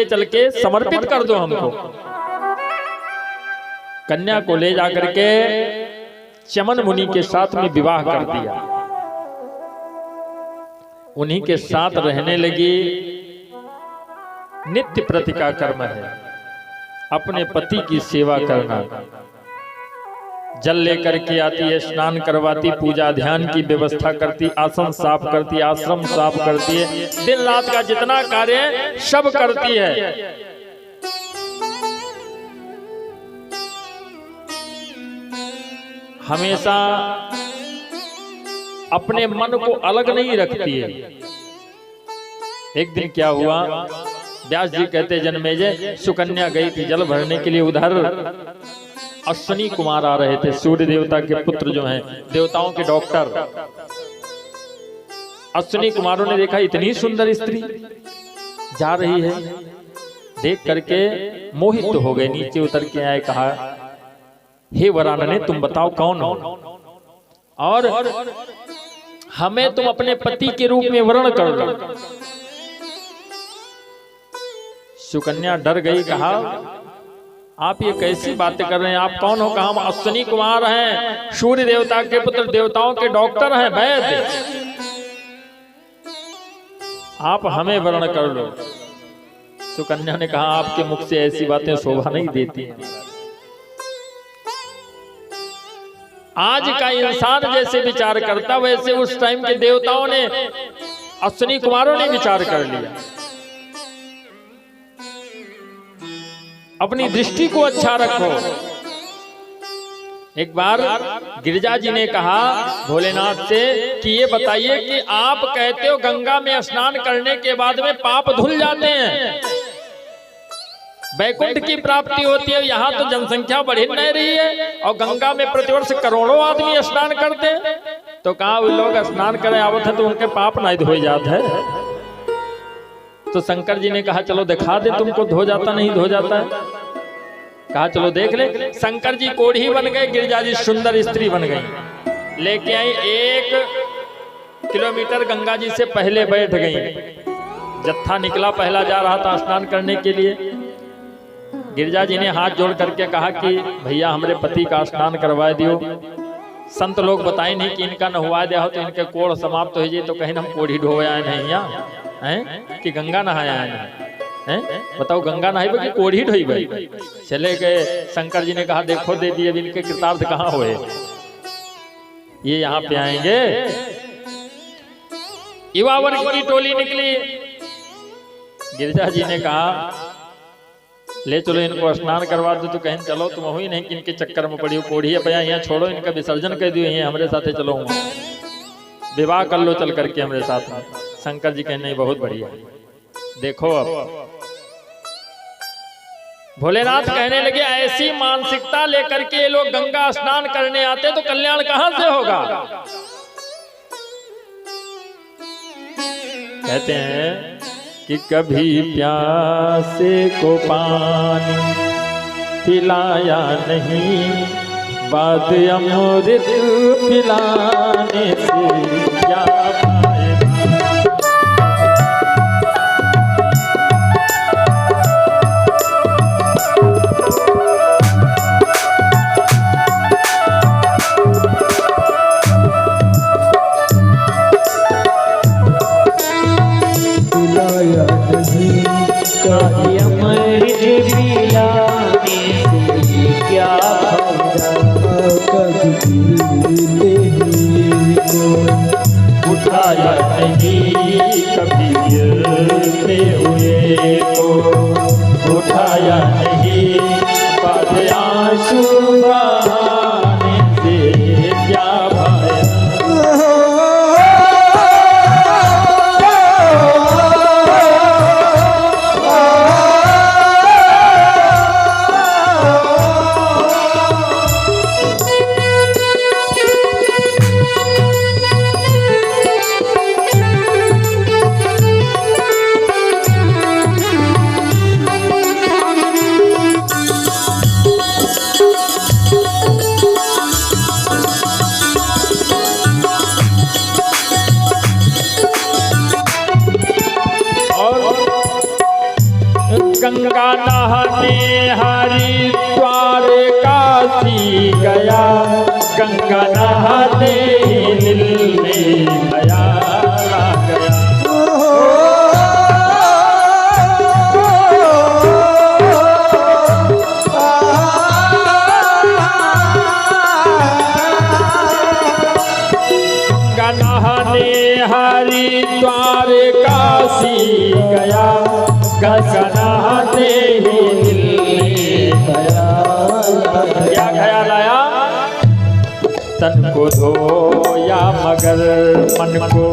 चल के समर्पित कर दो हमको। कन्या को ले जाकर के चमन मुनि के साथ में विवाह कर दिया। उन्हीं के साथ रहने लगी। नित्य प्रति का कर्म है अपने पति की सेवा करना। जल लेकर के आती है, स्नान करवाती, पूजा ध्यान की व्यवस्था करती, आसन साफ करती, आश्रम साफ करती है, दिन रात का जितना कार्य है सब करती है। हमेशा अपने मन को अलग नहीं रखती है। एक दिन क्या हुआ, व्यास जी कहते जन्मेजय, सुकन्या गई थी जल भरने के लिए। उधर अश्विनी कुमार आ रहे थे, सूर्य देवता के पुत्र जो हैं, देवताओं के डॉक्टर। अश्विनी कुमारों ने देखा इतनी सुंदर स्त्री जा रही है, देख करके मोहित तो हो गए। नीचे उतर के आए, कहा हे वरानने तुम बताओ कौन हो, और हमें तुम अपने पति के रूप में वर्ण कर दो। सुकन्या डर गई, कहा आप ये कैसी बातें कर रहे हैं, आप कौन हो? कहा हम अश्विनी कुमार हैं, सूर्य देवता के पुत्र, देवताओं के डॉक्टर हैं, वैद्य। आप हमें वर्ण कर लो। सुकन्या ने कहा आपके मुख से ऐसी बातें शोभा नहीं देती। आज का इंसान जैसे विचार करता, वैसे उस टाइम के देवताओं ने, अश्विनी कुमारों ने विचार कर लिया। अपनी दृष्टि को अच्छा रखो। एक बार गिरिजा जी ने कहा भोलेनाथ से कि ये बताइए कि आप कहते हो गंगा में स्नान करने के बाद में पाप धुल जाते हैं, वैकुंठ की प्राप्ति होती है। यहाँ तो जनसंख्या बढ़ नहीं रही है और गंगा में प्रतिवर्ष करोड़ों आदमी स्नान करते हैं, तो कहा वे लोग स्नान करें आवत है तो उनके पाप नहीं धोए जाते हैं। तो शंकर जी ने कहा चलो दिखा दे तुमको धो जाता नहीं धो जाता है। कहा चलो देख ले। शंकर जी कोढ़ी बन गए, गिरिजा जी सुंदर स्त्री बन गई, लेके आई 1 किलोमीटर गंगा जी से पहले बैठ गई। जत्था निकला, पहला जा रहा था स्नान करने के लिए। गिरिजा जी ने हाथ जोड़ करके कहा कि भैया हमारे पति का स्नान करवा दियो। संत लोग बताए नहीं कि इनका नहवा दिया हो तो इनके कोढ़ समाप्त हो जाए, तो कहीं हम कोढ़ी ढोया नहीं यहाँ हैं कि गंगा नहाया है, बताओ गंगा नहाई कि कोढ़ी ढोई भाई। चले गए। शंकर जी ने कहा देखो देवी अब इनके कृतार्थ कहाँ हुए, ये यहाँ पे आएंगे। युवा वर्ग की टोली निकली। गिरिजा जी ने कहा ले चलो इनको स्नान करवा दो, तो कहीं चलो तुम हुई नहीं कि इनके चक्कर में पड़ी हो, कोढ़ी है भैया यहाँ छोड़ो, इनका विसर्जन कर दियो, ये हमारे साथ चलो, विवाह कर लो चल करके हमारे साथ में। शंकर जी कहने बहुत बढ़िया। देखो अब भोलेनाथ कहने लगे ऐसी मानसिकता लेकर के ये लोग गंगा स्नान करने आते तो कल्याण कहां से होगा। कहते हैं कि कभी प्यासे को पानी पिलाया नहीं, बाद अमृत पिलाने से क्या उठाया नहीं कभी गिरते हुए को, उठाया नहीं बाद आंसू बहाने से क्या भाया। गंगा नहाने हरिद्वार काशी गया, गंगा नहाने दिल में ख्याल आ गया। गंगा नहाने हरिद्वार काशी गया, गंगा नहाते ही दिल में क्या ख्याल आया? तन को धोया मगर मन को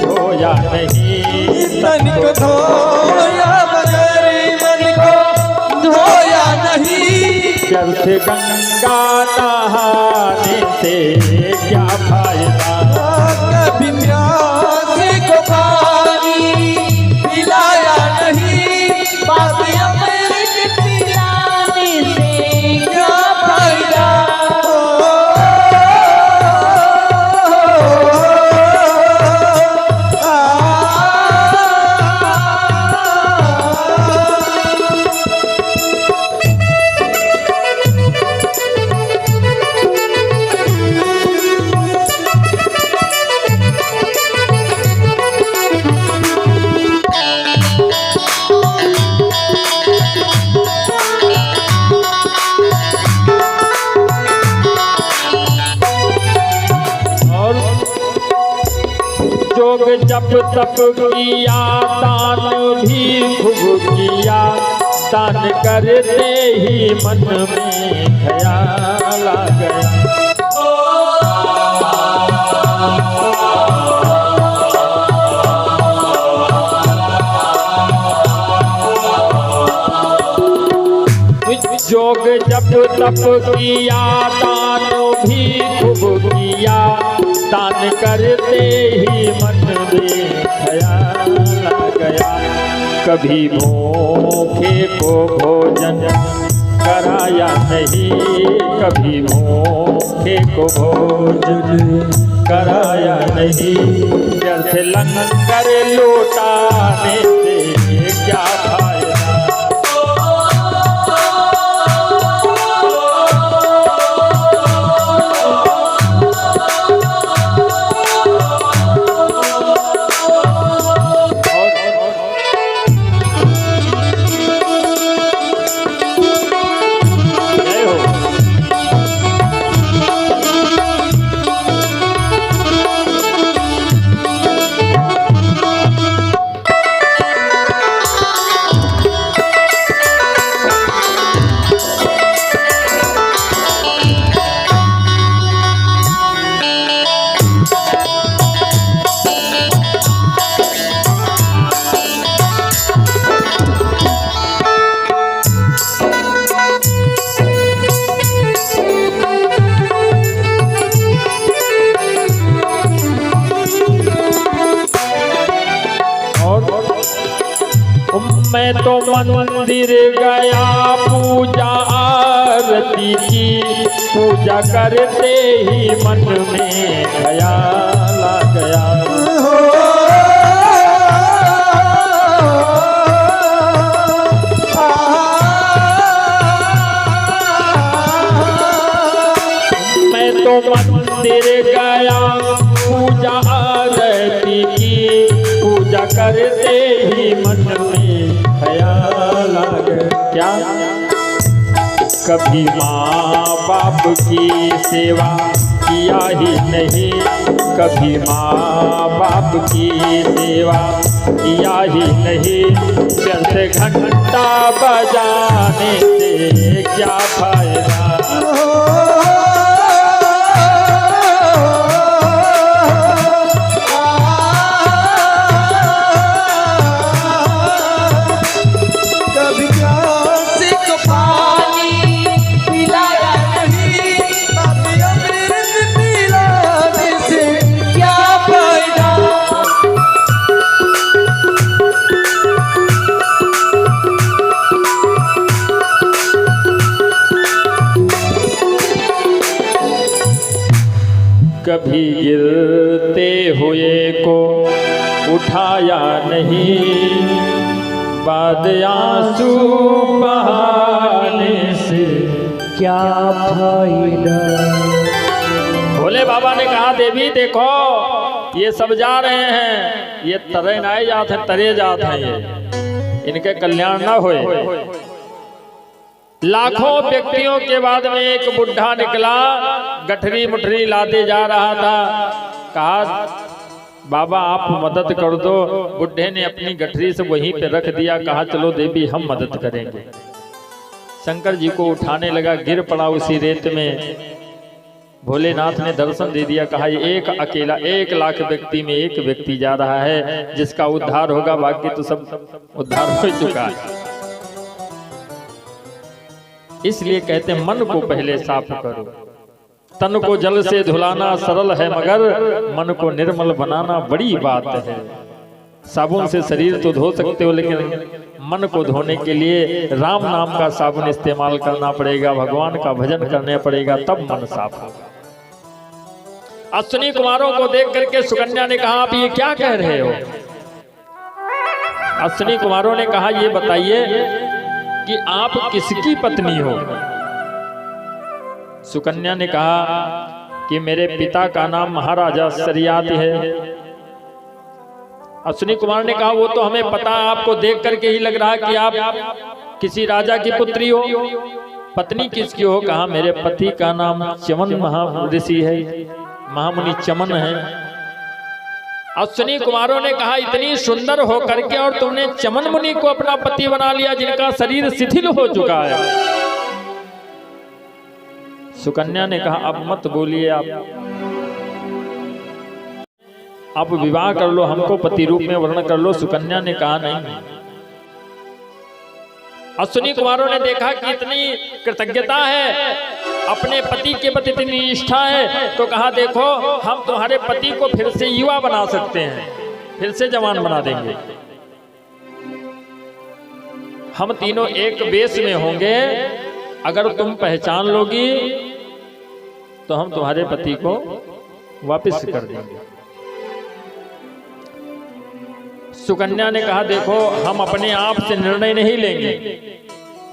धोया नहीं, तन को धोया मगर मन को धोया नहीं। जब से गंगा नहाने से क्या फायदा? कभी प्यासे को पानी पिलाया नहीं, पापी अमृत पिलाने से क्या फायदा? जोग जप तप किया, दान भी खूब किया, दान करते ही मन में ख्याल आ गया। जोग जप तप किया, दान भी खूब किया, दान करते ही मन में ख्याल आ गया। कभी भूखे को भोजन कराया नहीं, कभी भूखे को भोजन कराया नहीं। व्यर्थ लंगर लौटाने से क्या फायदा? मैं तो मंदिर गया, पूजा आरती की, पूजा करते ही मन में ख्याल आ गया। मैं तो मंदिर गया, पूजा आरती की, पूजा करते ही मन में ख्याल आ गया। क्या? कभी माँ बाप की सेवा किया ही नहीं, कभी माँ बाप की सेवा किया ही नहीं। व्यर्थ घंटा बजाने से क्या फायदा? कभी गिरते हुए को उठाया नहीं, बाद आंसू बहाने से क्या फायदा। भोले बाबा ने कहा देवी देखो ये सब जा रहे हैं, ये तरे नाए जात है, तरे जात हैं, ये इनके कल्याण ना होए। लाखों व्यक्तियों के बाद में एक बुढ़ा निकला, गठरी मुठरी लाते जा रहा था। कहा बाबा आप मदद कर दो। बुढ़े ने अपनी गठरी से वहीं पे रख दिया। कहा चलो देवी हम मदद करेंगे। शंकर जी को उठाने लगा, गिर पड़ा उसी रेत में। भोलेनाथ ने दर्शन दे दिया। कहा ये एक अकेला 1 लाख व्यक्ति में एक व्यक्ति जा रहा है जिसका उद्धार होगा, बाकी तो सब उद्धार हो चुका है। इसलिए कहते हैं मन को पहले साफ करो। तन को जल से धुलाना सरल है मगर मन को निर्मल बनाना बड़ी बात है। साबुन से शरीर तो धो सकते हो, लेकिन मन को धोने के लिए राम नाम का साबुन इस्तेमाल करना पड़ेगा, भगवान का भजन करना पड़ेगा, तब मन साफ होगा। अश्विनी कुमारों को देख करके सुकन्या ने कहा आप ये क्या कह रहे हो। अश्विनी कुमारों ने कहा ये बताइए कि आप किसकी पत्नी हो। सुकन्या ने कहा कि मेरे पिता का नाम महाराजा सरियात है। अश्विनी कुमार ने कहा वो तो हमें पता, आपको देख करके ही लग रहा कि आप किसी राजा की पुत्री हो। पत्नी किसकी हो। कहा मेरे पति का नाम चमन महर्षि है, महामुनि चमन है। अश्विनी कुमारों ने कहा इतनी सुंदर हो करके और तुमने चमन मुनि को अपना पति बना लिया जिनका शरीर शिथिल हो चुका है। सुकन्या ने कहा अब मत बोलिए, आप विवाह कर लो, हमको पति रूप में वर्ण कर लो। सुकन्या ने कहा नहीं। अश्विनी कुमारों ने देखा कि इतनी कृतज्ञता है, अपने पति के प्रति इतनी निष्ठा है, तो कहा देखो हम तुम्हारे पति को फिर से युवा बना सकते हैं, फिर से जवान बना देंगे। हम तीनों एक वेश में होंगे, अगर तुम पहचान लोगी तो हम तुम्हारे पति को वापस कर देंगे। सुकन्या ने कहा देखो हम अपने आप से निर्णय नहीं लेंगे,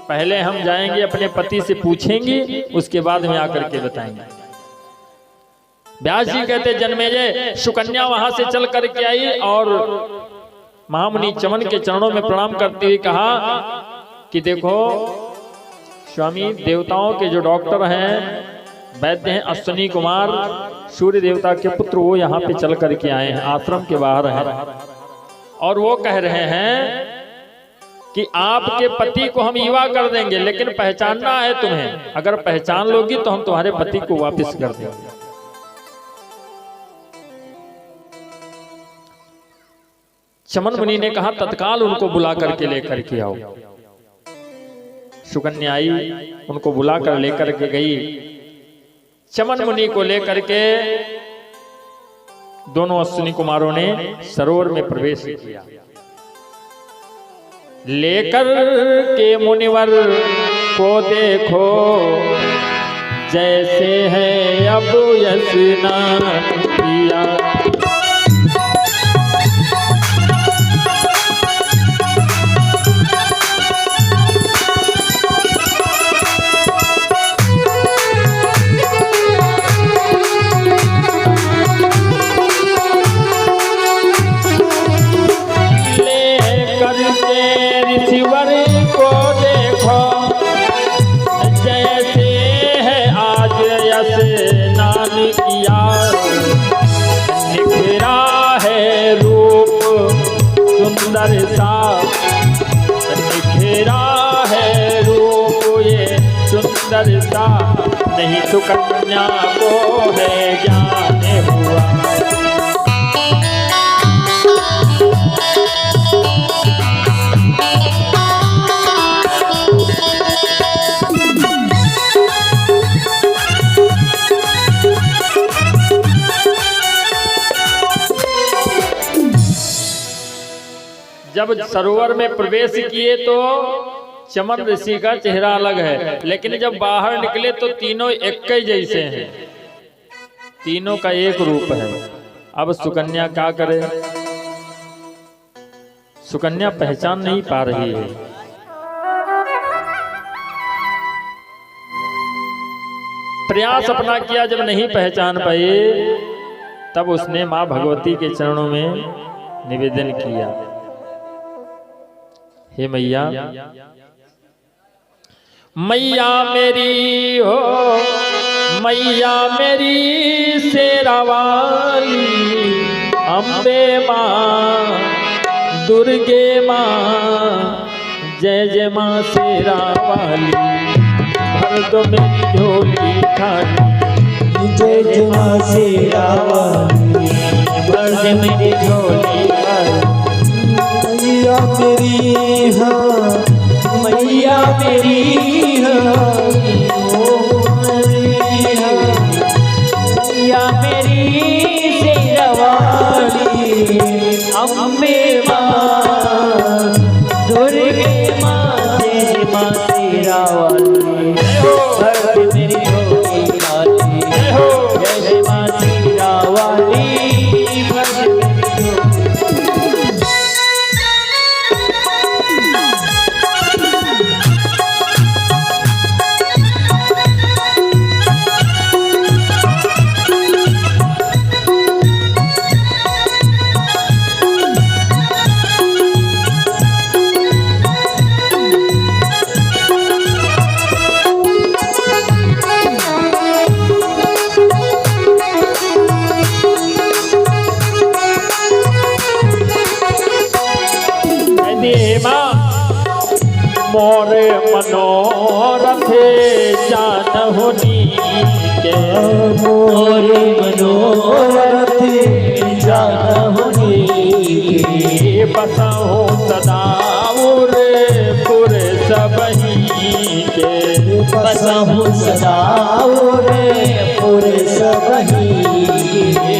पहले हम जाएंगे अपने पति से पूछेंगे, उसके बाद में आकर के बताएंगे। व्यास जी कहते जन्मेजय सुकन्या वहां से चल करके आई और महामुनि चमन के चरणों में प्रणाम करते हुए कहा कि देखो स्वामी, देवताओं के जो डॉक्टर हैं, वैद्य हैं अश्विनी कुमार, सूर्य देवता के पुत्र, वो यहाँ पे चल करके आए हैं, आश्रम के बाहर हैं, और वो कह रहे हैं कि आपके पति को हम युवा कर देंगे, लेकिन पहचानना है तुम्हें, अगर पहचान लोगी तो हम तुम्हारे पति को वापस कर देंगे। चमन मुनि ने कहा तत्काल उनको बुला करके लेकर के आओ। सुकन्या आई, उनको बुला कर लेकर के गई। चमन मुनि को लेकर के दोनों अश्विनी कुमारों ने सरोवर में प्रवेश किया। लेकर के मुनिवर को देखो जैसे है अब स्नान किया। सुंदरता नहीं सुकन्या को है जाने हुआ। जब सरोवर में प्रवेश किए तो चमन ऋषि का चेहरा अलग है, लेकिन जब बाहर निकले तो तीनों एक ही जैसे हैं, तीनों का एक रूप है। अब सुकन्या क्या करे? सुकन्या पहचान नहीं पा रही है। प्रयास अपना किया, जब नहीं पहचान पाए तब उसने मां भगवती के चरणों में निवेदन किया, हे मैया, मैया मेरी हो, मैया मेरी शेरा वाली, अम्बे माँ दुर्गे माँ, जय जय माँ शेरा वाली, भर दो मेरी झोली खाली, जय जय माँ शेरा वाली, भर दे मेरी झोली खाली। मैया मेरी हाँ, मैया मेरी हाँ, मैया मेरी शेरा वाली, अम्बे माँ दुर्गे माँ, जय माँ शेरा वाली, भर दे मेरी झोली खाली, जय जय माँ शेरा वाली, भर दे मेरी झोली। मोरे मनोरथे जानहुनी के, मोरे मनोरथ जानहुनी के, बसहु सदा पुर सबही के, बसहु सदा पुर सबही के,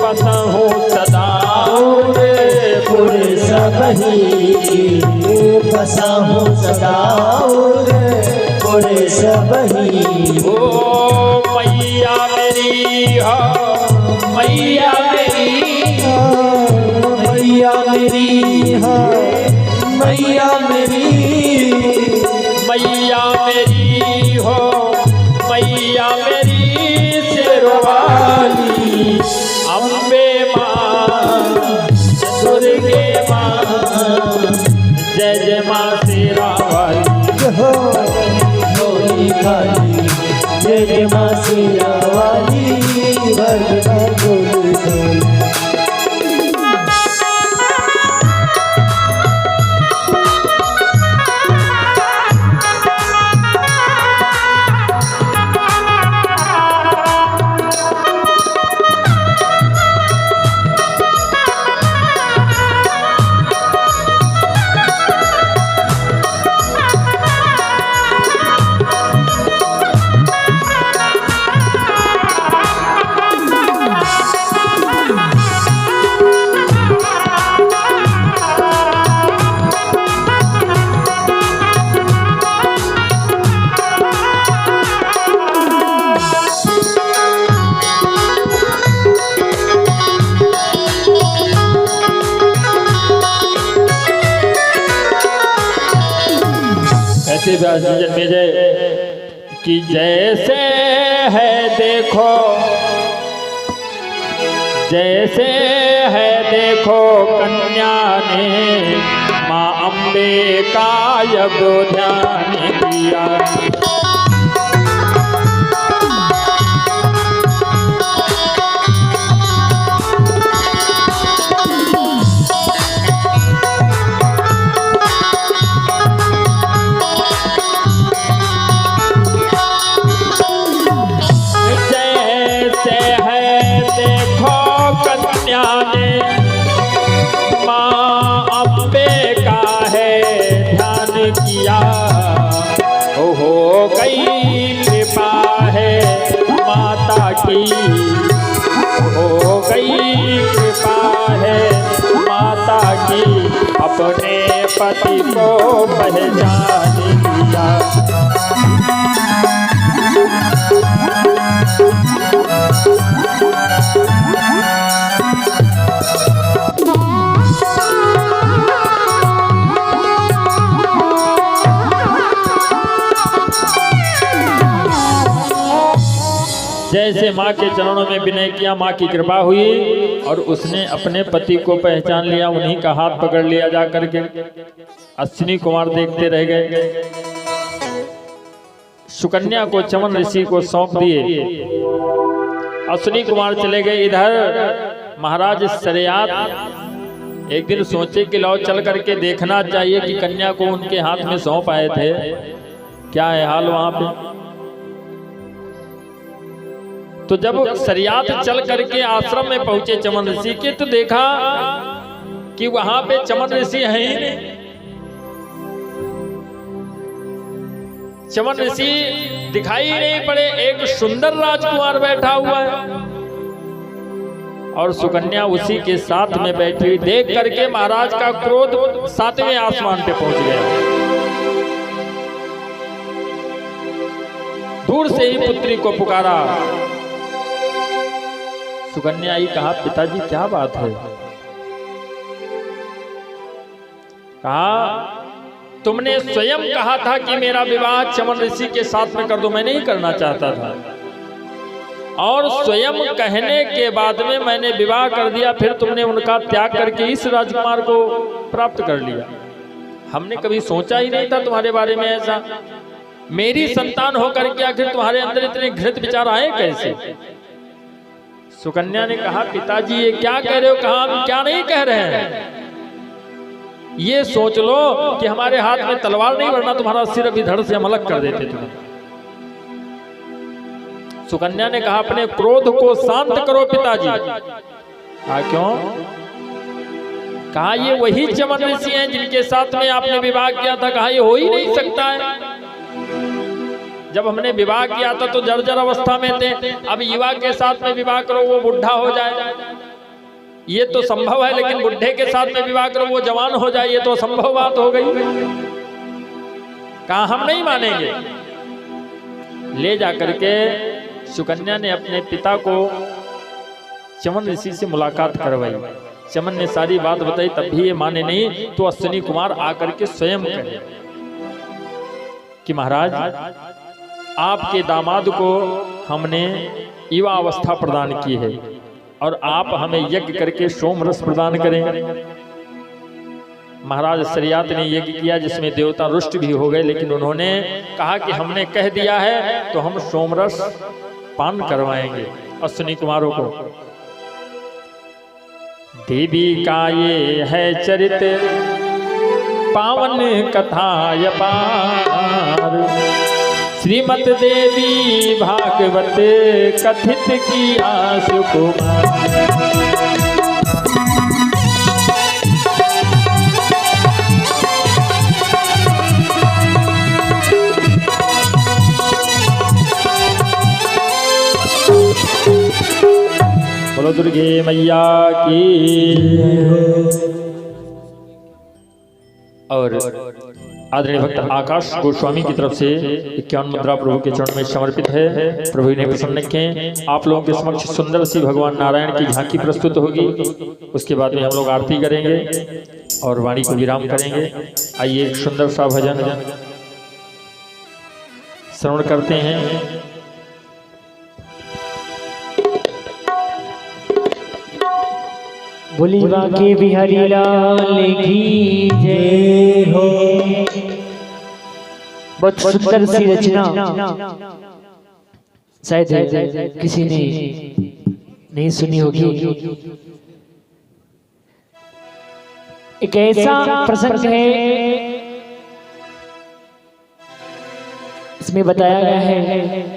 बसहु सदा पुर सबही के, बसहु सदा पुर सबही। ओ मैया मेरी हो, मैया मेरी, मैया मेरी हाँ, मैया मेरी, मैया मेरी हो, मैया मेरी शेरवाली, अम्बे माँ दुर्गे माँ, जय जय माँ शेरा वाली, झोली खाली, जय जय माँ शेरा वाली, भर दे माँ झोली खाली। ऐसे व्यास जी जन्मे जय कि जैसे है देखो, जैसे है देखो कन्या ने माँ अम्बे का जब ध्यान किया, कन्या ने माँ अम्बे का है ध्यान किया, हो गई कृपा है माता की, हो गई कृपा है माता की, अपने पति को पहचान लिया। जैसे माँ के चरणों में विनय किया, माँ की कृपा हुई और उसने अपने पति को पहचान लिया, उन्हीं का हाथ पकड़ लिया जा करके। अश्विनी कुमार देखते रह गए। सुकन्या को चमन ऋषि को सौंप दिए। अश्विनी कुमार चले गए। इधर महाराज शरियात एक दिन सोचे कि लाओ चल करके देखना चाहिए कि कन्या को उनके हाथ में सौंप आए थे, क्या है हाल वहां पे। तो जब शरियात चल करके आश्रम में पहुंचे चमन ऋषि के, तो देखा कि वहां पे चमन ऋषि है ही नहीं। चमन ऋषि दिखाई नहीं पड़े। एक सुंदर राजकुमार बैठा हुआ है और सुकन्या उसी के साथ में बैठी। देख करके महाराज का क्रोध 7वें आसमान पे पहुंच गया। दूर से ही पुत्री को पुकारा। सुकन्या ही कहा, पिताजी क्या बात है। कहा, तुमने स्वयं कहा था कि मेरा विवाह चमन ऋषि के साथ में कर दो, मैं नहीं करना चाहता था, और स्वयं कहने के बाद में मैंने विवाह कर दिया, फिर तुमने उनका त्याग करके इस राजकुमार को प्राप्त कर लिया। हमने कभी सोचा ही नहीं था तुम्हारे बारे में ऐसा। मेरी संतान होकर के आखिर तुम्हारे अंदर इतने घृत विचार आए कैसे। सुकन्या ने कहा, पिताजी ये क्या कह रहे हो। कहा, हम क्या नहीं कह रहे हैं, ये सोच लो कि हमारे हाथ में तलवार नहीं, वरना तुम्हारा सिर अभी धड़ से हम अलग कर देते तुम्हें। सुकन्या ने कहा, अपने क्रोध को शांत करो पिताजी। कहा, क्यों। कहा, ये वही चमन ऋषि हैं जिनके साथ में आपने विवाह किया था। कहा, ये हो ही नहीं सकता है। जब हमने विवाह किया था तो जर्जर अवस्था में थे, अब युवा के साथ में विवाह करो वो बुढ़ा हो जाए, ये तो संभव है, लेकिन बुढ़े के साथ में विवाह करो वो जवान हो जाए, ये तो असंभव बात हो गई। कहा, हम नहीं मानेंगे। ले जाकर के सुकन्या ने अपने पिता को चमन ऋषि से मुलाकात करवाई। चमन ने सारी बात बताई, तब भी ये माने नहीं। तो अश्विनी कुमार आकर के स्वयं कहे कि महाराज, आपके दामाद को हमने युवा अवस्था प्रदान की है और आप हमें यज्ञ करके सोमरस प्रदान करें। महाराज शरियात ने यज्ञ किया जिसमें देवता रुष्ट भी हो गए, लेकिन उन्होंने कहा कि हमने कह दिया है तो हम सोमरस पान करवाएंगे अश्विनी कुमारों को। देवी का ये है चरित्र पावन कथा अपार, श्रीमद देवी भागवत कथित की आसु कुमार। बोलो दुर्गे मैया की। और आदरणीय भक्त आकाश गोस्वामी की तरफ से 51 मुद्रा प्रभु के चरण में समर्पित है। प्रभु ने प्रसन्न रखें। आप लोगों के समक्ष सुंदर सी भगवान नारायण की झांकी प्रस्तुत होगी। उसके बाद में हम लोग आरती करेंगे और वाणी को विराम करेंगे। आइए एक सुंदर सा भजन श्रवण करते हैं। बोली बांके बिहारी लाल की जय हो। बहुत सुंदर सी रचना, शायद किसी ने नहीं सुनी होगी। एक ऐसा प्रसंग है, इसमें बताया गया है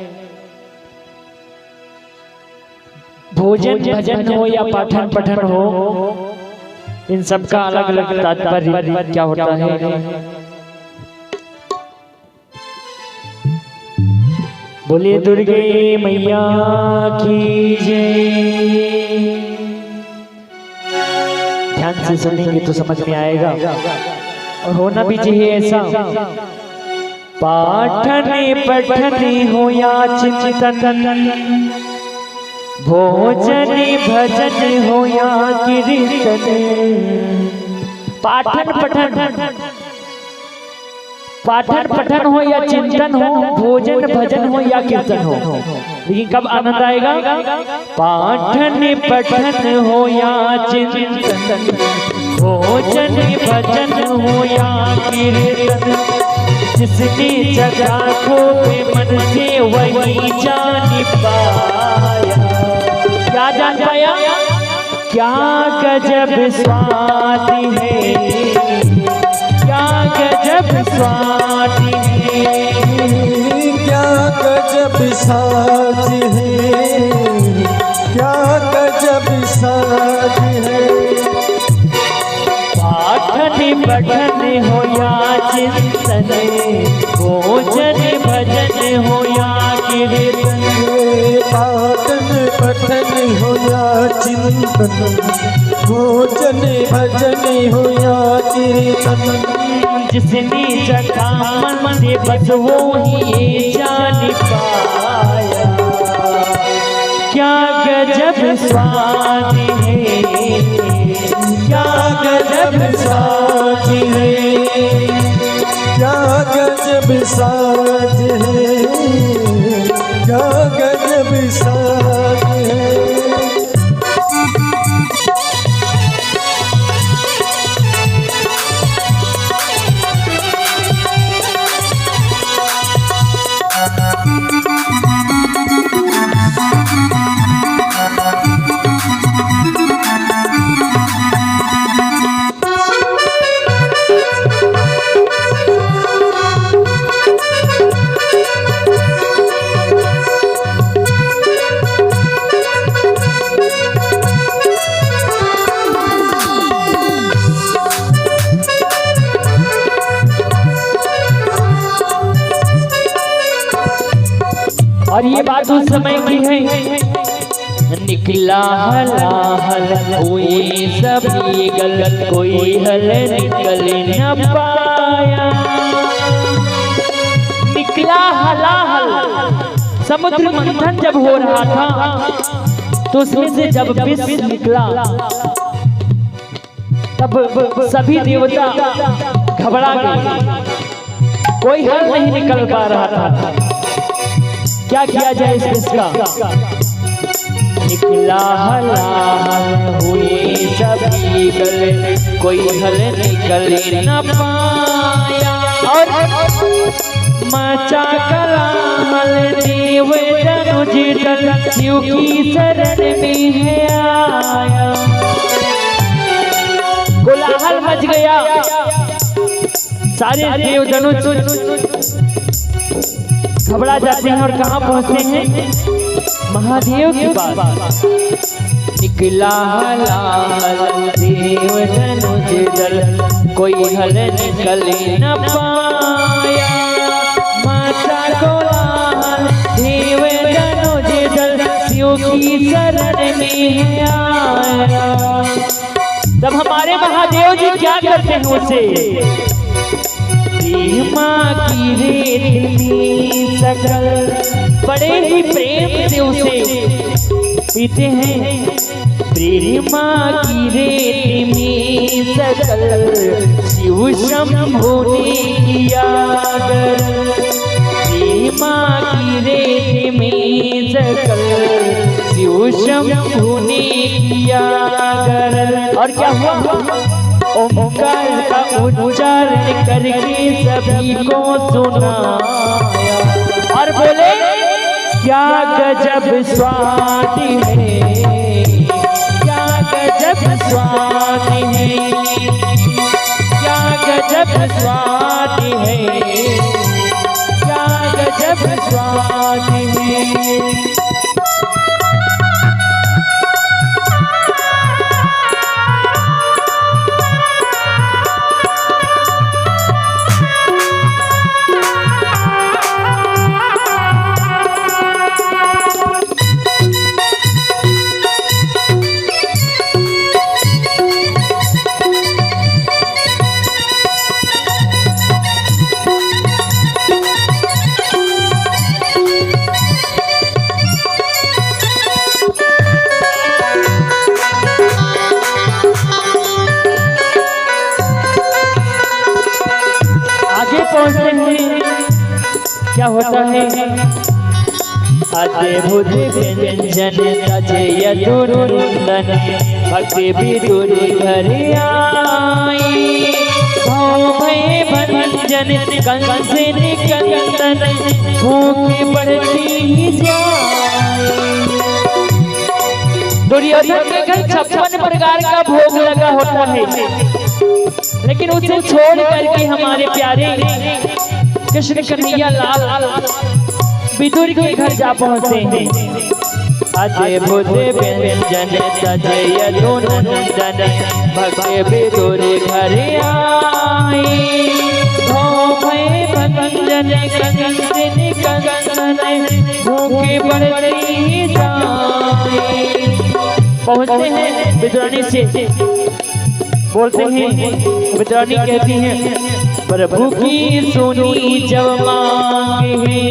भोजन भजन हो या पाठन पठन हो, इन सब का अलग अलग तात्पर्य क्या होता है। बोलिए दुर्गे मैया की जय। ध्यान से सुनेंगे तो समझ में आएगा और होना भी चाहिए ऐसा। पाठन पठन हो या चिंतन, भोजन भजन हो या कीर्तन। पाठन पठन पाठन पठन हो या चिंतन हो, भोजन भजन हो या कीर्तन हो, लेकिन कब आनंद आएगा? पाठन पठन हो या चिंतन, भोजन भजन हो या कीर्तन, जिसने जगा को मन से वही जान पाया। क्या जान पाया? क्या गजब स्वाद है, क्या गजब स्वाद है, क्या गजब साज है, क्या गजब साज है। पाठन पठन हो या चिंतन, भोजन भजन हो या कीर्तन, पाठन पठन हो या चिंतन, भोजन भजन हो या कीर्तन, जिसने जगा मन से बस वो ही जान पाया। क्या गजब स्वाद है, क्या गजब स्वाद है, क्या गजब साज है, क्या गजब साज है। और ये बात उस समय की है, निकला हलाहल हुए सभी गल, कोई हल निकल न पाया। निकला हलाहल, समुद्र मंथन जब हो रहा था तो उसमें से जब विष निकला तब सभी देवता घबरा गए, कोई हल नहीं निकल पा रहा था। क्या किया जाए इस विष का? निकला हलाहल हुए सभी गल, कोई हल निकल न पाया। और मचा कलाहल देव तनुज दल, शिव की शरण में है आया। कोलाहल मच गया, सारे देव धनुष घबरा जाते हैं और कहाँ पहुँचते हैं? महादेव के पास। निकला हलाहल देव धनुज दल, कोई हल निकल न पाया। माता कोलाहल देव धनुज दल, शिव की शरण में आया। तब हमारे महादेव जी क्या करते हैं उसे? माँ की रेत में सकल, बड़े ही प्रेम से उसे पीते हैं। प्रेमा की रेत में सकल, शिव शंभु ने किया गरल। प्रेमा की रेत में सकल, शिव शंभु ने किया गरल। और क्या हुआ? ओंकार का उच्चारण करके सभी को सुनाया और बोले, क्या गजब स्वाद है, क्या गजब स्वाद है, क्या गजब स्वाद है, क्या गजब स्वाद है। पहुंचते हैं क्या होता है, अद्भुत व्यंजन तजय दुर्नंदन भक्ति विदुर घर आई, भाव भय भंजन कंस निकंदन भूख बढ़ती जाए। दुर्योधन के घर 56 प्रकार का भोग लगा होता है, लेकिन उसे छोड़ करके हमारे प्यारे कृष्ण कन्हैया लाल विदुर के घर जा पहुंचते हैं। अद्भुत व्यंजन तजय दुर्नंदन भक्ति विदुर घर आई, भाव भय भंजन कंस निकंदन भूख बढ़ती जाए। पहुंचते हैं विदुरानी से, बोलते हैं विदुरानी कहती हैं, प्रभु की सुनी जब मांगे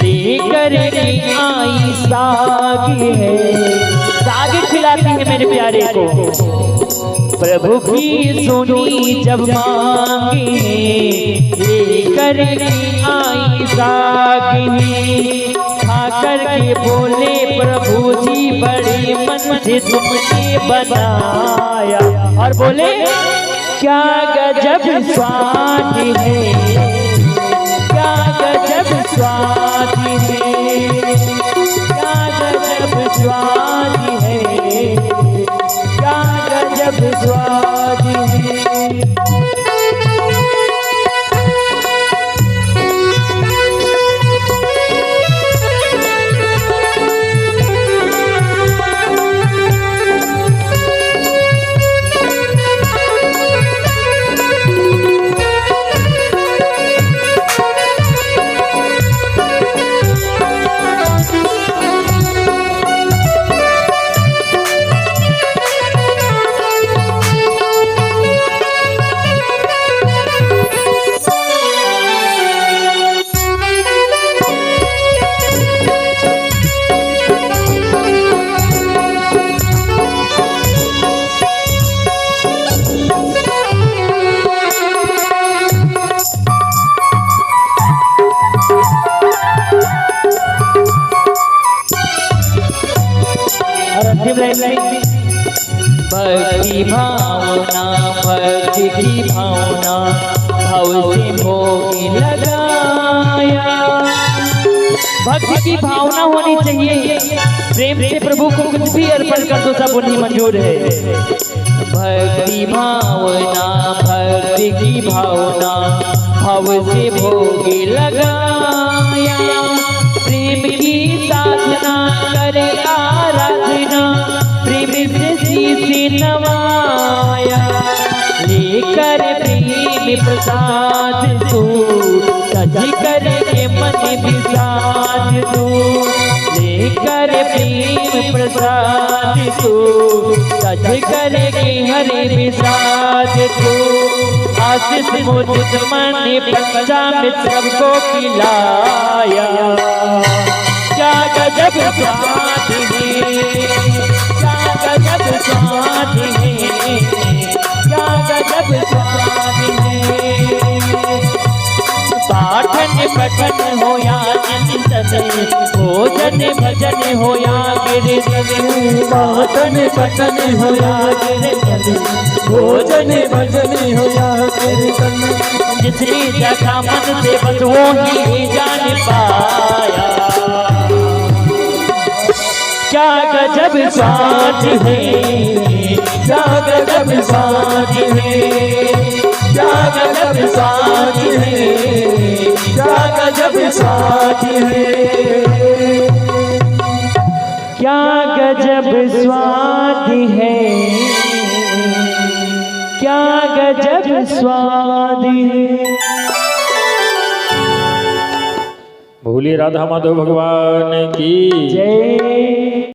लेकर आई साग है, साग खिलाती है मेरे प्यारे को। प्रभु की सुनी जब मांगे लेकर आई साग है, खाकर के बोले प्रभु जी बड़े मन से तुमने बनाया, और बोले क्या गजब स्वाद है, क्या गजब स्वाद है, क्या गजब स्वाद है, क्या गजब स्वाद है। भक्ति भावना, भक्ति की भावना भाव से भोग लगाया। भक्ति की भावना होनी चाहिए, प्रेम से प्रभु को कुछ भी अर्पण कर दो सब उन्हें मंजूर है। भक्ति भावना, भक्ति की भावना भाव से भोग लगाया, प्रेम की साधना कर आराधना प्रेम से शीश नवाया, लेकर प्रेम प्रसाद तू सज कर के मन विषाद तू, लेकर प्रेम प्रसाद तू सज कर के हरे विषाद तू, आशीष मुझ मन पंचामृत सबको खिलाया। क्या गजब स्वाद है, क्या गजब स्वाद है, क्या गजब स्वाद है। पाठन पठन हो या चिंतन, भोजन भजन हो या कीर्तन, पाठन पठन हो या कीर्तन, भोजन भजन हो या कीर्तन, जिसने जगह मन से बस वो ही जान पाया। क्या गजब स्वाद है, क्या गजब स्वाद है, क्या गजब स्वाद है, क्या गजब स्वाद है, क्या गजब स्वाद है, क्या गजब स्वाद है। भोले राधा माधव भगवान की जय।